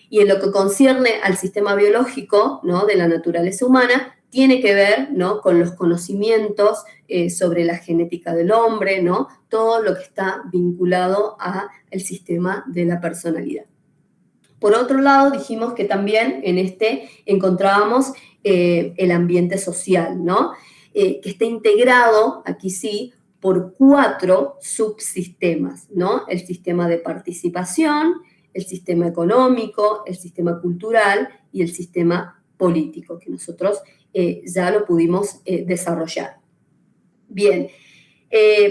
Y en lo que concierne al sistema biológico, ¿no?, de la naturaleza humana, tiene que ver, ¿no?, con los conocimientos sobre la genética del hombre, ¿no?, todo lo que está vinculado al sistema de la personalidad. Por otro lado, dijimos que también en este encontrábamos el ambiente social, ¿no?, que está integrado, aquí sí, por 4 subsistemas, ¿no? El sistema de participación, el sistema económico, el sistema cultural y el sistema político, que nosotros ya lo pudimos desarrollar. Bien,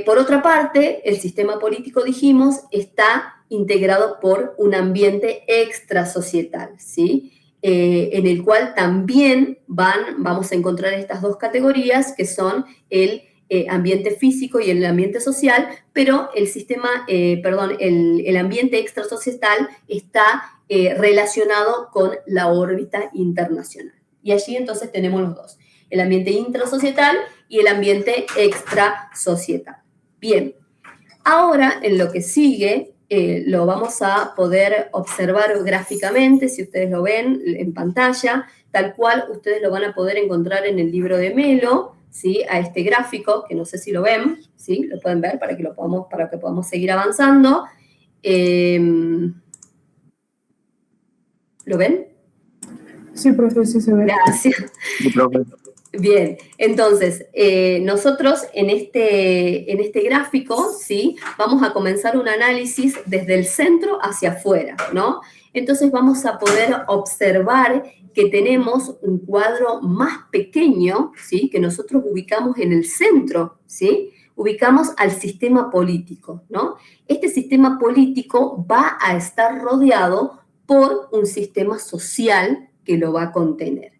por otra parte, el sistema político, dijimos, está integrado por un ambiente extrasocietal, ¿sí?, en el cual también vamos a encontrar estas dos categorías, que son el ambiente físico y el ambiente social, pero el ambiente extrasocietal está relacionado con la órbita internacional. Y allí entonces tenemos los dos, el ambiente intrasocietal y el ambiente extrasocietal. Bien, ahora en lo que sigue lo vamos a poder observar gráficamente, si ustedes lo ven en pantalla, tal cual ustedes lo van a poder encontrar en el libro de Melo, ¿sí? A este gráfico, que no sé si lo ven, ¿sí? Lo pueden ver para que podamos seguir avanzando. ¿Lo ven? Sí, profe, sí se ve. Gracias. Sí, profe. Bien, entonces, nosotros en este gráfico, ¿sí? Vamos a comenzar un análisis desde el centro hacia afuera, ¿no? Entonces vamos a poder observar que tenemos un cuadro más pequeño, ¿sí? Que nosotros ubicamos en el centro, ¿sí? Ubicamos al sistema político, ¿no? Este sistema político va a estar rodeado por un sistema social que lo va a contener.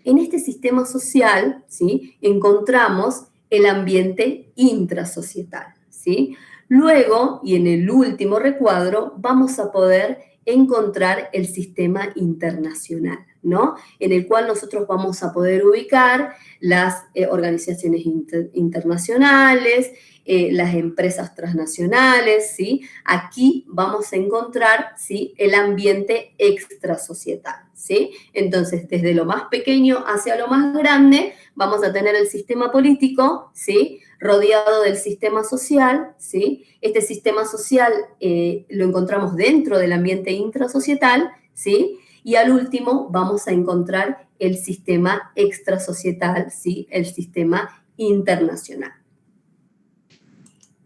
En este sistema social, ¿sí? Encontramos el ambiente intrasocietal, ¿sí? Luego, y en el último recuadro, vamos a poder encontrar el sistema internacional, ¿no? En el cual nosotros vamos a poder ubicar las organizaciones internacionales, las empresas transnacionales, ¿sí? Aquí vamos a encontrar, ¿sí? El ambiente extrasocietal, ¿sí? Entonces, desde lo más pequeño hacia lo más grande, vamos a tener el sistema político, ¿sí? Rodeado del sistema social, ¿sí? Este sistema social lo encontramos dentro del ambiente intrasocietal, ¿sí? Y al último vamos a encontrar el sistema extrasocietal, ¿sí? El sistema internacional.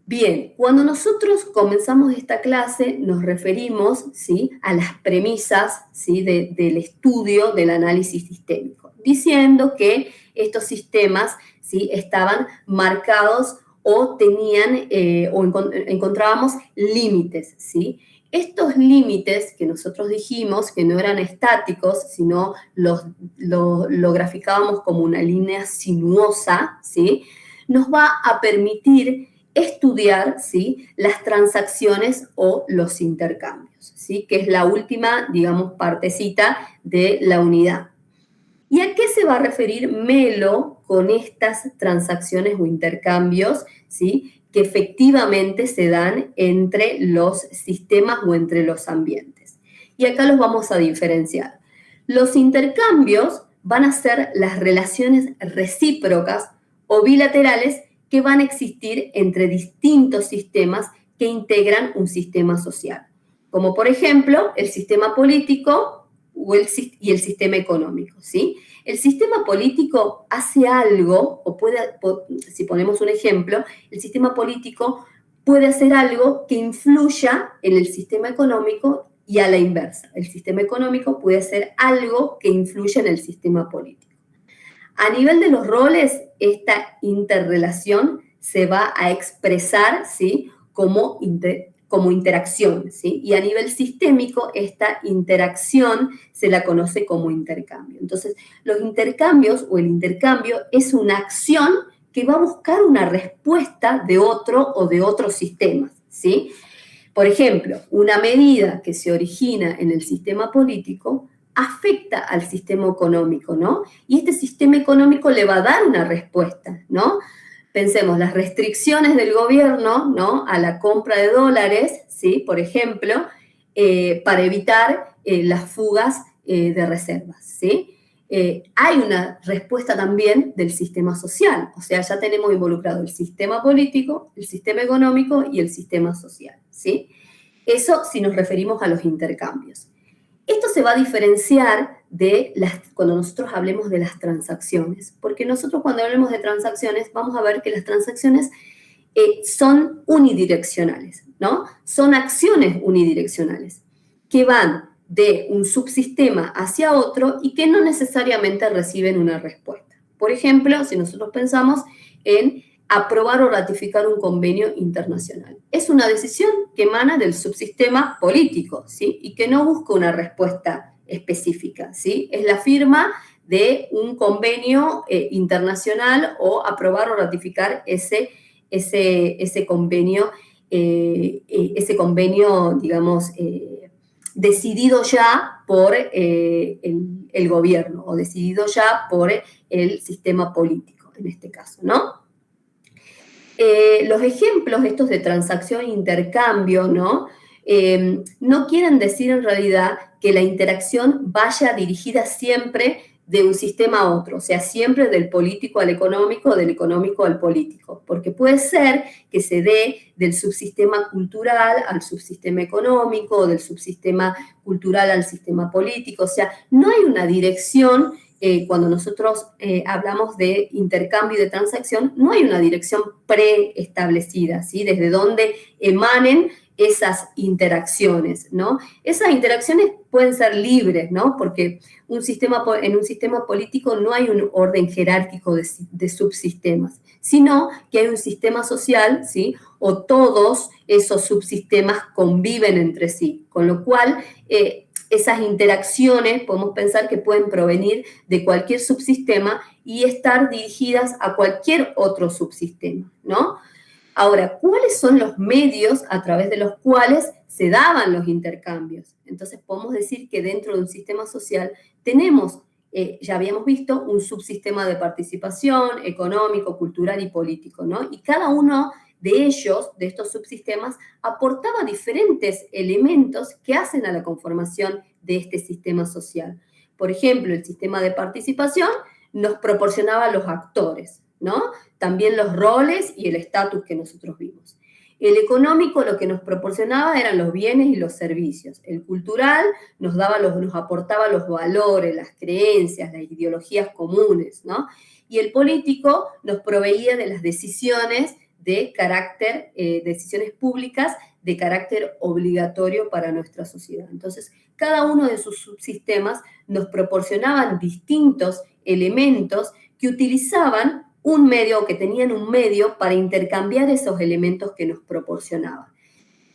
Bien, cuando nosotros comenzamos esta clase nos referimos, ¿sí? A las premisas, ¿sí? Del estudio del análisis sistémico, diciendo que estos sistemas, ¿sí? Estaban marcados o tenían encontrábamos límites, ¿sí? Estos límites que nosotros dijimos que no eran estáticos, sino lo graficábamos como una línea sinuosa, ¿sí? Nos va a permitir estudiar, ¿sí? Las transacciones o los intercambios, ¿sí? Que es la última, digamos, partecita de la unidad. ¿Y a qué se va a referir Melo con estas transacciones o intercambios, ¿sí? Que efectivamente se dan entre los sistemas o entre los ambientes? Y acá los vamos a diferenciar. Los intercambios van a ser las relaciones recíprocas o bilaterales que van a existir entre distintos sistemas que integran un sistema social, como por ejemplo el sistema político y el sistema económico, ¿sí? El sistema político hace algo, si ponemos un ejemplo, el sistema político puede hacer algo que influya en el sistema económico y a la inversa. El sistema económico puede hacer algo que influya en el sistema político. A nivel de los roles, esta interrelación se va a expresar, ¿sí? como interacción, ¿sí? Y a nivel sistémico, esta interacción se la conoce como intercambio. Entonces, los intercambios o el intercambio es una acción que va a buscar una respuesta de otro o de otros sistemas, ¿sí? Por ejemplo, una medida que se origina en el sistema político afecta al sistema económico, ¿no? Y este sistema económico le va a dar una respuesta, ¿no? Pensemos, las restricciones del gobierno, ¿no? A la compra de dólares, ¿sí? Por ejemplo, para evitar las fugas de reservas, ¿sí? Hay una respuesta también del sistema social, o sea, ya tenemos involucrado el sistema político, el sistema económico y el sistema social, ¿sí? Eso si nos referimos a los intercambios. Esto se va a diferenciar cuando nosotros hablemos de las transacciones, porque nosotros cuando hablemos de transacciones vamos a ver que las transacciones son unidireccionales, ¿no? Son acciones unidireccionales que van de un subsistema hacia otro y que no necesariamente reciben una respuesta. Por ejemplo, si nosotros pensamos en aprobar o ratificar un convenio internacional. Es una decisión que emana del subsistema político, ¿sí? Y que no busca una respuesta específica, ¿sí? Es la firma de un convenio internacional o aprobar o ratificar ese convenio, digamos, decidido ya por el gobierno o decidido ya por el sistema político, en este caso, ¿no? Los ejemplos estos de transacción e intercambio, ¿no? no quieren decir en realidad que la interacción vaya dirigida siempre de un sistema a otro, o sea, siempre del político al económico, del económico al político, porque puede ser que se dé del subsistema cultural al subsistema económico, o del subsistema cultural al sistema político, o sea, no hay una dirección. Cuando nosotros hablamos de intercambio y de transacción, no hay una dirección preestablecida, ¿sí? Desde donde emanen esas interacciones, ¿no? Esas interacciones pueden ser libres, ¿no? Porque en un sistema político no hay un orden jerárquico de subsistemas, sino que hay un sistema social, ¿sí? O todos esos subsistemas conviven entre sí, con lo cual esas interacciones podemos pensar que pueden provenir de cualquier subsistema y estar dirigidas a cualquier otro subsistema, ¿no? Ahora, ¿cuáles son los medios a través de los cuales se daban los intercambios? Entonces, podemos decir que dentro de un sistema social tenemos, ya habíamos visto, un subsistema de participación económico, cultural y político, ¿no? Y cada uno de ellos, de estos subsistemas, aportaba diferentes elementos que hacen a la conformación de este sistema social. Por ejemplo, el sistema de participación nos proporcionaba los actores, ¿no? También los roles y el estatus que nosotros vimos. El económico lo que nos proporcionaba eran los bienes y los servicios. El cultural nos aportaba los valores, las creencias, las ideologías comunes, ¿no? Y el político nos proveía de las decisiones de carácter, decisiones públicas de carácter obligatorio para nuestra sociedad. Entonces, cada uno de sus subsistemas nos proporcionaban distintos elementos que utilizaban un medio o que tenían un medio para intercambiar esos elementos que nos proporcionaban.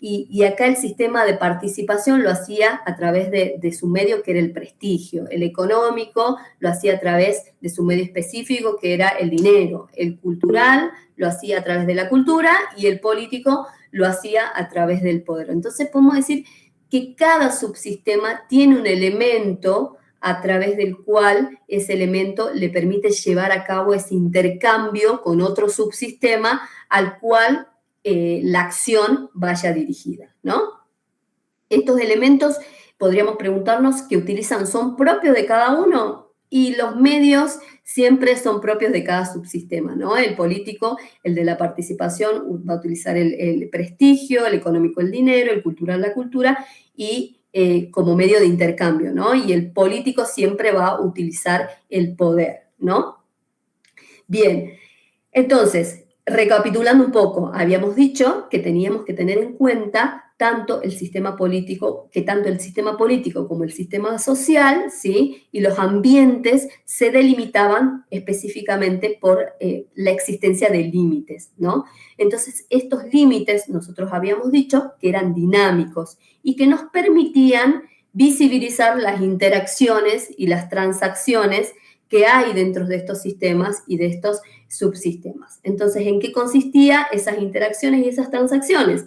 Y acá el sistema de participación lo hacía a través de su medio, que era el prestigio. El económico lo hacía a través de su medio específico, que era el dinero. El cultural lo hacía a través de la cultura y el político lo hacía a través del poder. Entonces podemos decir que cada subsistema tiene un elemento a través del cual ese elemento le permite llevar a cabo ese intercambio con otro subsistema al cual la acción vaya dirigida, ¿no? Estos elementos, podríamos preguntarnos, ¿qué utilizan? ¿Son propios de cada uno? Y los medios siempre son propios de cada subsistema, ¿no? El político, el de la participación, va a utilizar el prestigio, el económico el dinero, el cultural la cultura, y como medio de intercambio, ¿no? Y el político siempre va a utilizar el poder, ¿no? Bien, entonces, recapitulando un poco, habíamos dicho que teníamos que tener en cuenta tanto el sistema político como el sistema social, ¿sí? Y los ambientes se delimitaban específicamente por la existencia de límites, ¿no? Entonces, estos límites nosotros habíamos dicho que eran dinámicos y que nos permitían visibilizar las interacciones y las transacciones que hay dentro de estos sistemas y de estos subsistemas. Entonces, ¿en qué consistía esas interacciones y esas transacciones?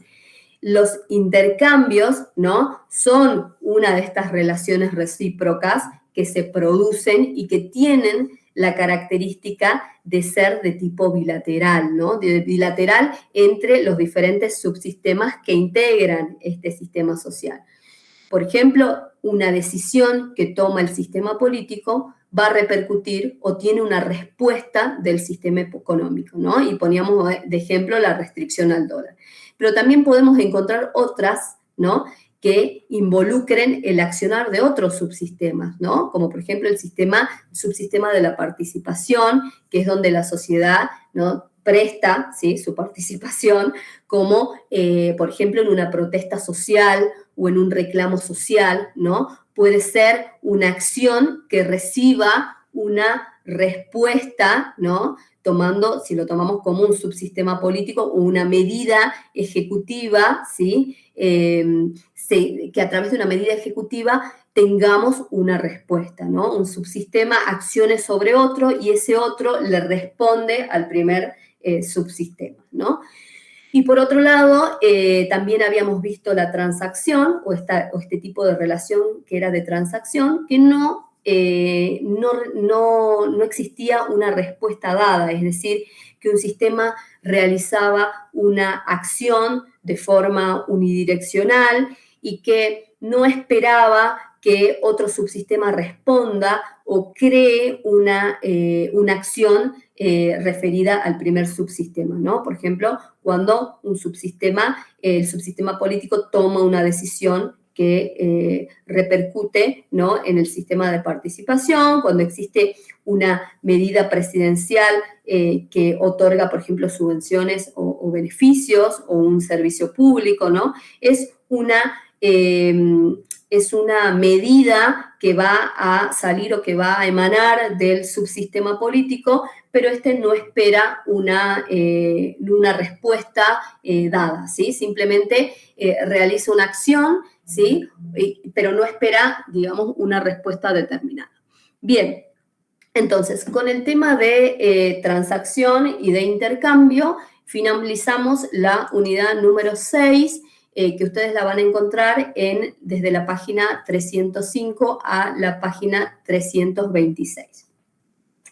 Los intercambios, ¿no? Son una de estas relaciones recíprocas que se producen y que tienen la característica de ser de tipo bilateral, ¿no? De bilateral entre los diferentes subsistemas que integran este sistema social. Por ejemplo, una decisión que toma el sistema político va a repercutir o tiene una respuesta del sistema económico, ¿no? Y poníamos de ejemplo la restricción al dólar. Pero también podemos encontrar otras, ¿no? Que involucren el accionar de otros subsistemas, ¿no? Como por ejemplo el subsistema de la participación, que es donde la sociedad, ¿no? Presta, ¿sí? Su participación, como por ejemplo en una protesta social o en un reclamo social, ¿no? Puede ser una acción que reciba una respuesta, ¿no? Si lo tomamos como un subsistema político o una medida ejecutiva, ¿sí? Que a través de una medida ejecutiva tengamos una respuesta, ¿no? Un subsistema accione sobre otro y ese otro le responde al primer subsistema, ¿no? Y por otro lado, también habíamos visto la transacción o este tipo de relación que era de transacción, que no existía una respuesta dada, es decir, que un sistema realizaba una acción, de forma unidireccional y que no esperaba que otro subsistema responda o cree una acción referida al primer subsistema, ¿no? Por ejemplo, cuando el subsistema político toma una decisión que repercute, ¿no?, en el sistema de participación, cuando existe una medida presidencial que otorga, por ejemplo, subvenciones o beneficios o un servicio público, ¿no? Es una medida que va a salir o que va a emanar del subsistema político, pero no espera una respuesta dada, ¿sí? Simplemente realiza una acción, ¿sí? Pero no espera, digamos, una respuesta determinada. Bien, entonces, con el tema de transacción y de intercambio, finalizamos la unidad número 6, que ustedes la van a encontrar desde la página 305 a la página 326.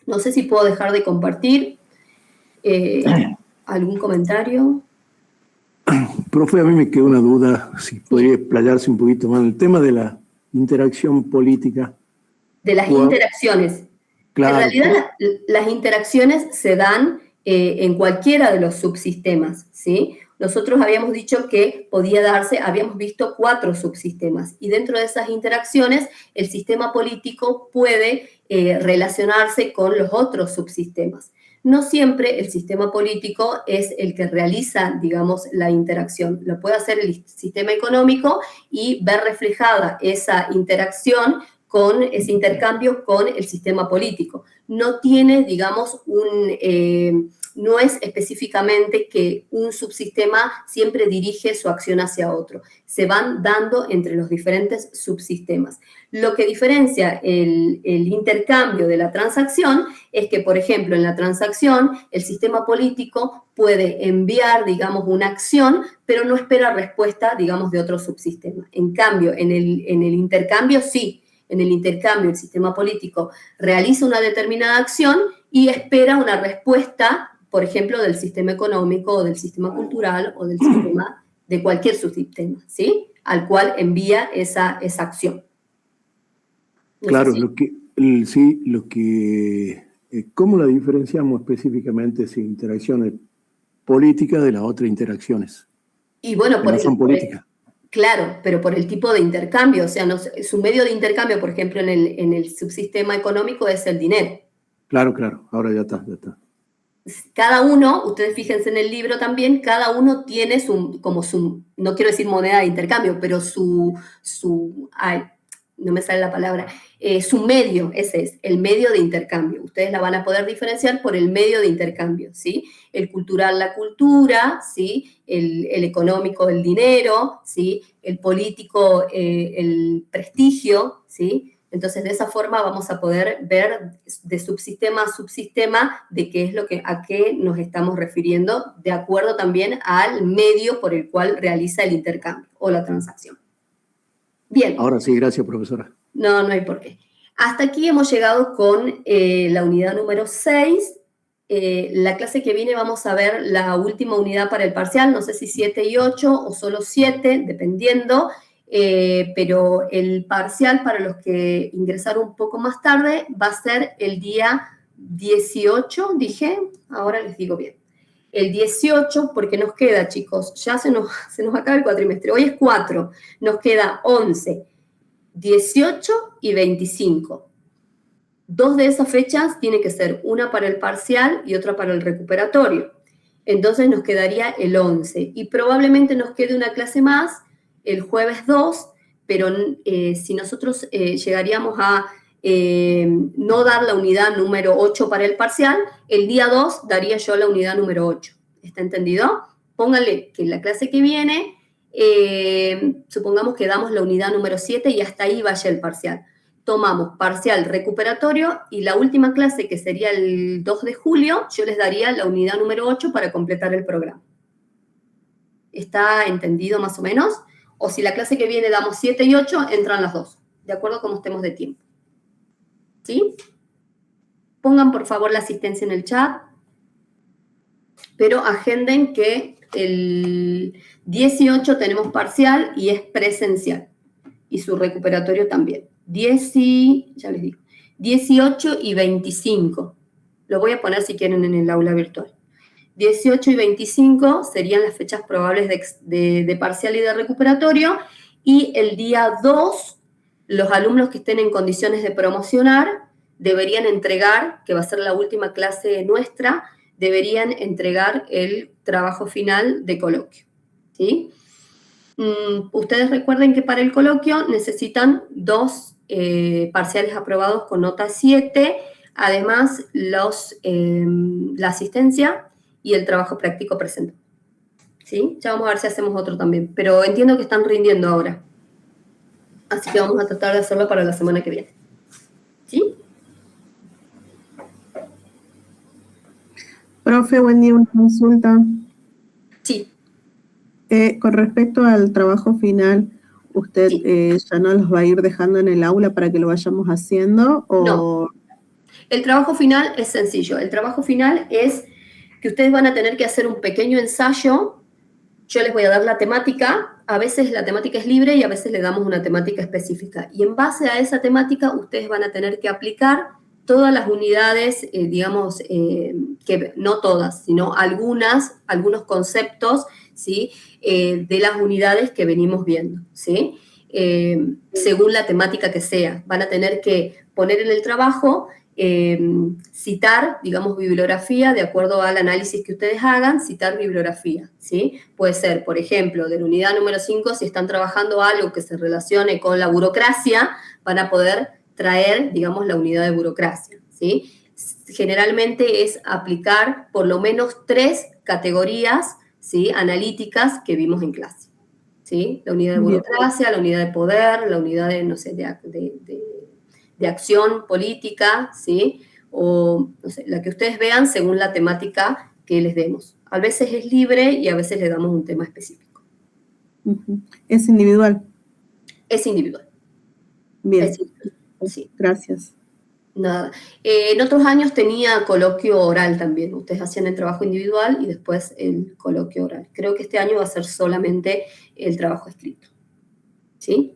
No sé si puedo dejar de compartir algún comentario. Profe, a mí me queda una duda, si podría explayarse un poquito más en el tema de la interacción política. De las interacciones. Claro. En realidad, las interacciones se dan en cualquiera de los subsistemas, ¿sí? Nosotros habíamos dicho que podía darse, habíamos visto 4 subsistemas, y dentro de esas interacciones el sistema político puede relacionarse con los otros subsistemas. No siempre el sistema político es el que realiza, digamos, la interacción. Lo puede hacer el sistema económico y ver reflejada esa interacción con ese intercambio con el sistema político. No tiene, digamos, no es específicamente que un subsistema siempre dirige su acción hacia otro. Se van dando entre los diferentes subsistemas. Lo que diferencia el intercambio de la transacción es que, por ejemplo, en la transacción, el sistema político puede enviar, digamos, una acción, pero no espera respuesta, digamos, de otro subsistema. En cambio, en el intercambio, sí. En el intercambio, el sistema político realiza una determinada acción y espera una respuesta, por ejemplo, del sistema económico o del sistema cultural o del sistema de cualquier subsistema, ¿sí? Al cual envía esa acción. No claro, sé ¿cómo la diferenciamos específicamente si interacciones políticas de las otras interacciones? Y bueno, no son políticas. Claro, pero por el tipo de intercambio, o sea, su medio de intercambio, por ejemplo, en el subsistema económico es el dinero. Claro, claro, ahora ya está. Cada uno, ustedes fíjense en el libro también, cada uno tiene no quiero decir moneda de intercambio, pero no me sale la palabra, su medio, ese es, el medio de intercambio. Ustedes la van a poder diferenciar por el medio de intercambio, ¿sí? El cultural, la cultura, ¿sí? El económico, el dinero, ¿sí? El político, el prestigio, ¿sí? Entonces, de esa forma vamos a poder ver de subsistema a subsistema de qué es a qué nos estamos refiriendo, de acuerdo también al medio por el cual realiza el intercambio o la transacción. Bien. Ahora sí, gracias, profesora. No hay por qué. Hasta aquí hemos llegado con la unidad número 6. La clase que viene vamos a ver la última unidad para el parcial, no sé si 7 y 8 o solo 7, dependiendo, pero el parcial para los que ingresaron un poco más tarde va a ser el día 18, dije, ahora les digo bien. El 18, porque nos queda, chicos, ya se nos acaba el cuatrimestre. Hoy es 4, nos queda 11, 18 y 25. 2 de esas fechas tiene que ser una para el parcial y otra para el recuperatorio. Entonces nos quedaría el 11. Y probablemente nos quede una clase más el jueves 2, pero si nosotros llegaríamos a no dar la unidad número 8 para el parcial, el día 2 daría yo la unidad número 8. ¿Está entendido? Pónganle que en la clase que viene, supongamos que damos la unidad número 7 y hasta ahí vaya el parcial. Tomamos parcial recuperatorio y la última clase, que sería el 2 de julio, yo les daría la unidad número 8 para completar el programa. ¿Está entendido más o menos? O si la clase que viene damos 7 y 8, entran las 2, de acuerdo a cómo estemos de tiempo. ¿Sí? Pongan, por favor, la asistencia en el chat, pero agenden que el 18 tenemos parcial y es presencial. Y su recuperatorio también. Ya les digo. 18 y 25. Lo voy a poner si quieren en el aula virtual. 18 y 25 serían las fechas probables de parcial y de recuperatorio. Y el día 2, los alumnos que estén en condiciones de promocionar deberían entregar, que va a ser la última clase nuestra, deberían entregar el trabajo final de coloquio. ¿Sí? Ustedes recuerden que para el coloquio necesitan 2 parciales aprobados con nota 7, además la asistencia y el trabajo práctico presentado. ¿Sí? Ya vamos a ver si hacemos otro también, pero entiendo que están rindiendo ahora. Así que vamos a tratar de hacerlo para la semana que viene. ¿Sí? Profe, buen día, una consulta. Sí. Con respecto al trabajo final, ¿usted Sí. Ya no los va a ir dejando en el aula para que lo vayamos haciendo? ¿O? No. El trabajo final es sencillo. El trabajo final es que ustedes van a tener que hacer un pequeño ensayo. Yo les voy a dar la temática. A veces la temática es libre y a veces le damos una temática específica. Y en base a esa temática, ustedes van a tener que aplicar todas las unidades, que no todas, sino algunos conceptos, ¿sí? De las unidades que venimos viendo, ¿sí? Según la temática que sea. Van a tener que poner en el trabajo, citar, digamos, bibliografía, de acuerdo al análisis que ustedes hagan, citar bibliografía, ¿sí? Puede ser, por ejemplo, de la unidad número 5, si están trabajando algo que se relacione con la burocracia, van a poder traer, digamos, la unidad de burocracia, ¿sí? Generalmente es aplicar por lo menos 3 categorías, ¿sí? Analíticas que vimos en clase, ¿sí? La unidad de burocracia, la unidad de poder, la unidad de, no sé, de acción política, ¿sí? O, no sé, la que ustedes vean según la temática que les demos. A veces es libre y a veces le damos un tema específico. ¿Es individual? Es individual. Bien. Es individual. Sí. Gracias. Nada. En otros años tenía coloquio oral también. Ustedes hacían el trabajo individual y después el coloquio oral. Creo que este año va a ser solamente el trabajo escrito. ¿Sí?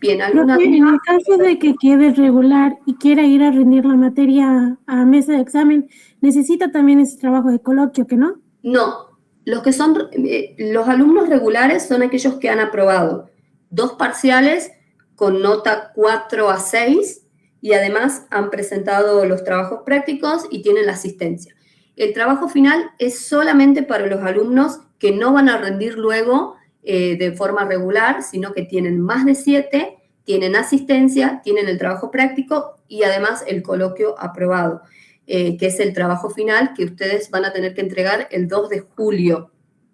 Bien, ¿alguna Profe, en el caso de que quede regular y quiera ir a rendir la materia a mesa de examen, ¿necesita también ese trabajo de coloquio, que no? No. Los alumnos regulares son aquellos que han aprobado 2 parciales con nota 4 a 6 y además han presentado los trabajos prácticos y tienen la asistencia. El trabajo final es solamente para los alumnos que no van a rendir luego de forma regular, sino que tienen más de 7, tienen asistencia, tienen el trabajo práctico y además el coloquio aprobado, que es el trabajo final que ustedes van a tener que entregar el 2 de julio,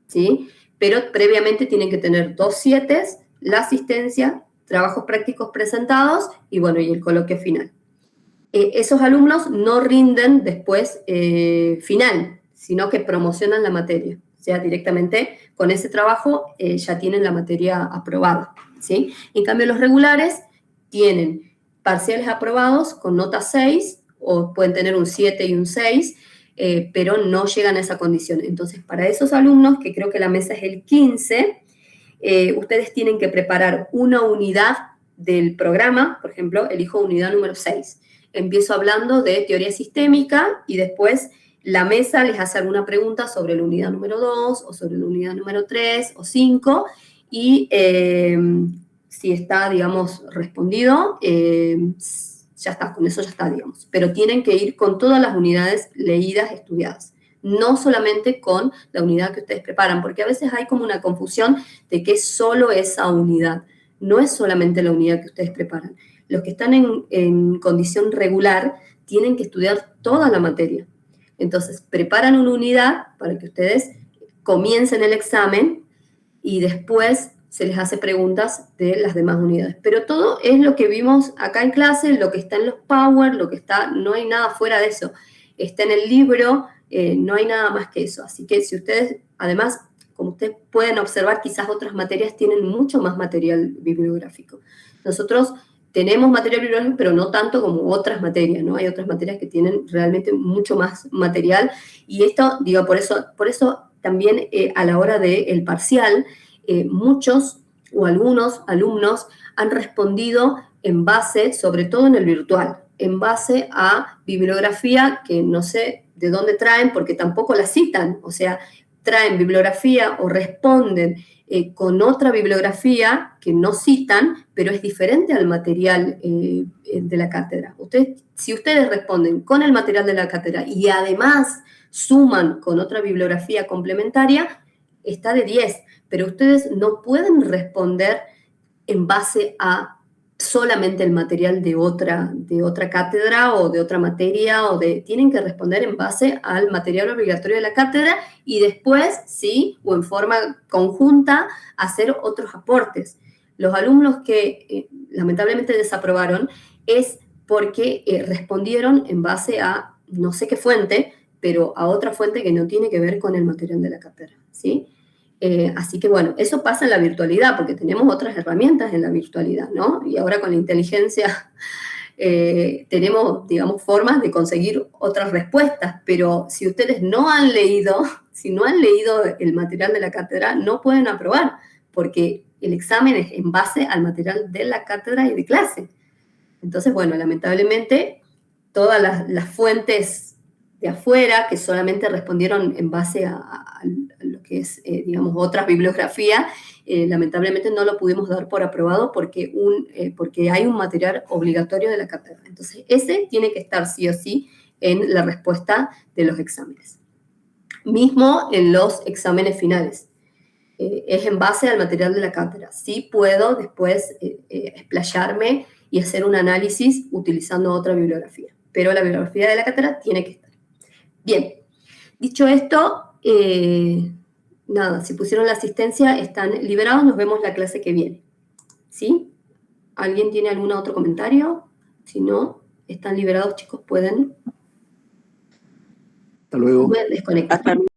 ¿sí? Pero previamente tienen que tener 2 7, la asistencia, trabajos prácticos presentados y, bueno, y el coloquio final. Esos alumnos no rinden después final, sino que promocionan la materia. O sea, directamente con ese trabajo ya tienen la materia aprobada, ¿sí? En cambio, los regulares tienen parciales aprobados con nota 6, o pueden tener un 7 y un 6, pero no llegan a esa condición. Entonces, para esos alumnos, que creo que la mesa es el 15, ustedes tienen que preparar una unidad del programa. Por ejemplo, elijo unidad número 6. Empiezo hablando de teoría sistémica y después la mesa les hace alguna pregunta sobre la unidad número 2 o sobre la unidad número 3 o 5 y si está, digamos, respondido, ya está, con eso ya está, digamos. Pero tienen que ir con todas las unidades leídas, estudiadas. No solamente con la unidad que ustedes preparan, porque a veces hay como una confusión de que es solo esa unidad. No es solamente la unidad que ustedes preparan. Los que están en condición regular tienen que estudiar toda la materia. Entonces, preparan una unidad para que ustedes comiencen el examen y después se les hace preguntas de las demás unidades. Pero todo es lo que vimos acá en clase, lo que está en los Power, lo que está, no hay nada fuera de eso. Está en el libro, no hay nada más que eso. Así que si ustedes, además, como ustedes pueden observar, quizás otras materias tienen mucho más material bibliográfico. Nosotros tenemos material bibliográfico, pero no tanto como otras materias, ¿no? Hay otras materias que tienen realmente mucho más material. Y esto, digo, por eso también a la hora del parcial, muchos o algunos alumnos han respondido en base, sobre todo en el virtual, en base a bibliografía que no sé de dónde traen porque tampoco la citan, o sea, traen bibliografía o responden con otra bibliografía que no citan, pero es diferente al material de la cátedra. Si ustedes responden con el material de la cátedra y además suman con otra bibliografía complementaria, está de 10, pero ustedes no pueden responder en base a solamente el material de otra cátedra o de otra materia, tienen que responder en base al material obligatorio de la cátedra y después, sí, o en forma conjunta, hacer otros aportes. Los alumnos que lamentablemente desaprobaron es porque respondieron en base a no sé qué fuente, pero a otra fuente que no tiene que ver con el material de la cátedra, ¿sí? Así que bueno, eso pasa en la virtualidad, porque tenemos otras herramientas en la virtualidad, ¿no? Y ahora con la inteligencia tenemos, digamos, formas de conseguir otras respuestas, pero si ustedes no han leído, si no han leído el material de la cátedra, no pueden aprobar, porque el examen es en base al material de la cátedra y de clase. Entonces, bueno, lamentablemente, todas las fuentes de afuera, que solamente respondieron en base a lo que es, digamos, otra bibliografía, lamentablemente no lo pudimos dar por aprobado porque hay un material obligatorio de la cátedra. Entonces, ese tiene que estar sí o sí en la respuesta de los exámenes. Mismo en los exámenes finales. Es en base al material de la cátedra. Sí puedo después explayarme y hacer un análisis utilizando otra bibliografía, pero la bibliografía de la cátedra tiene que estar. Bien, dicho esto, nada, si pusieron la asistencia, están liberados, nos vemos la clase que viene. ¿Sí? ¿Alguien tiene algún otro comentario? Si no, están liberados, chicos, pueden Hasta luego. desconectar. Hasta luego.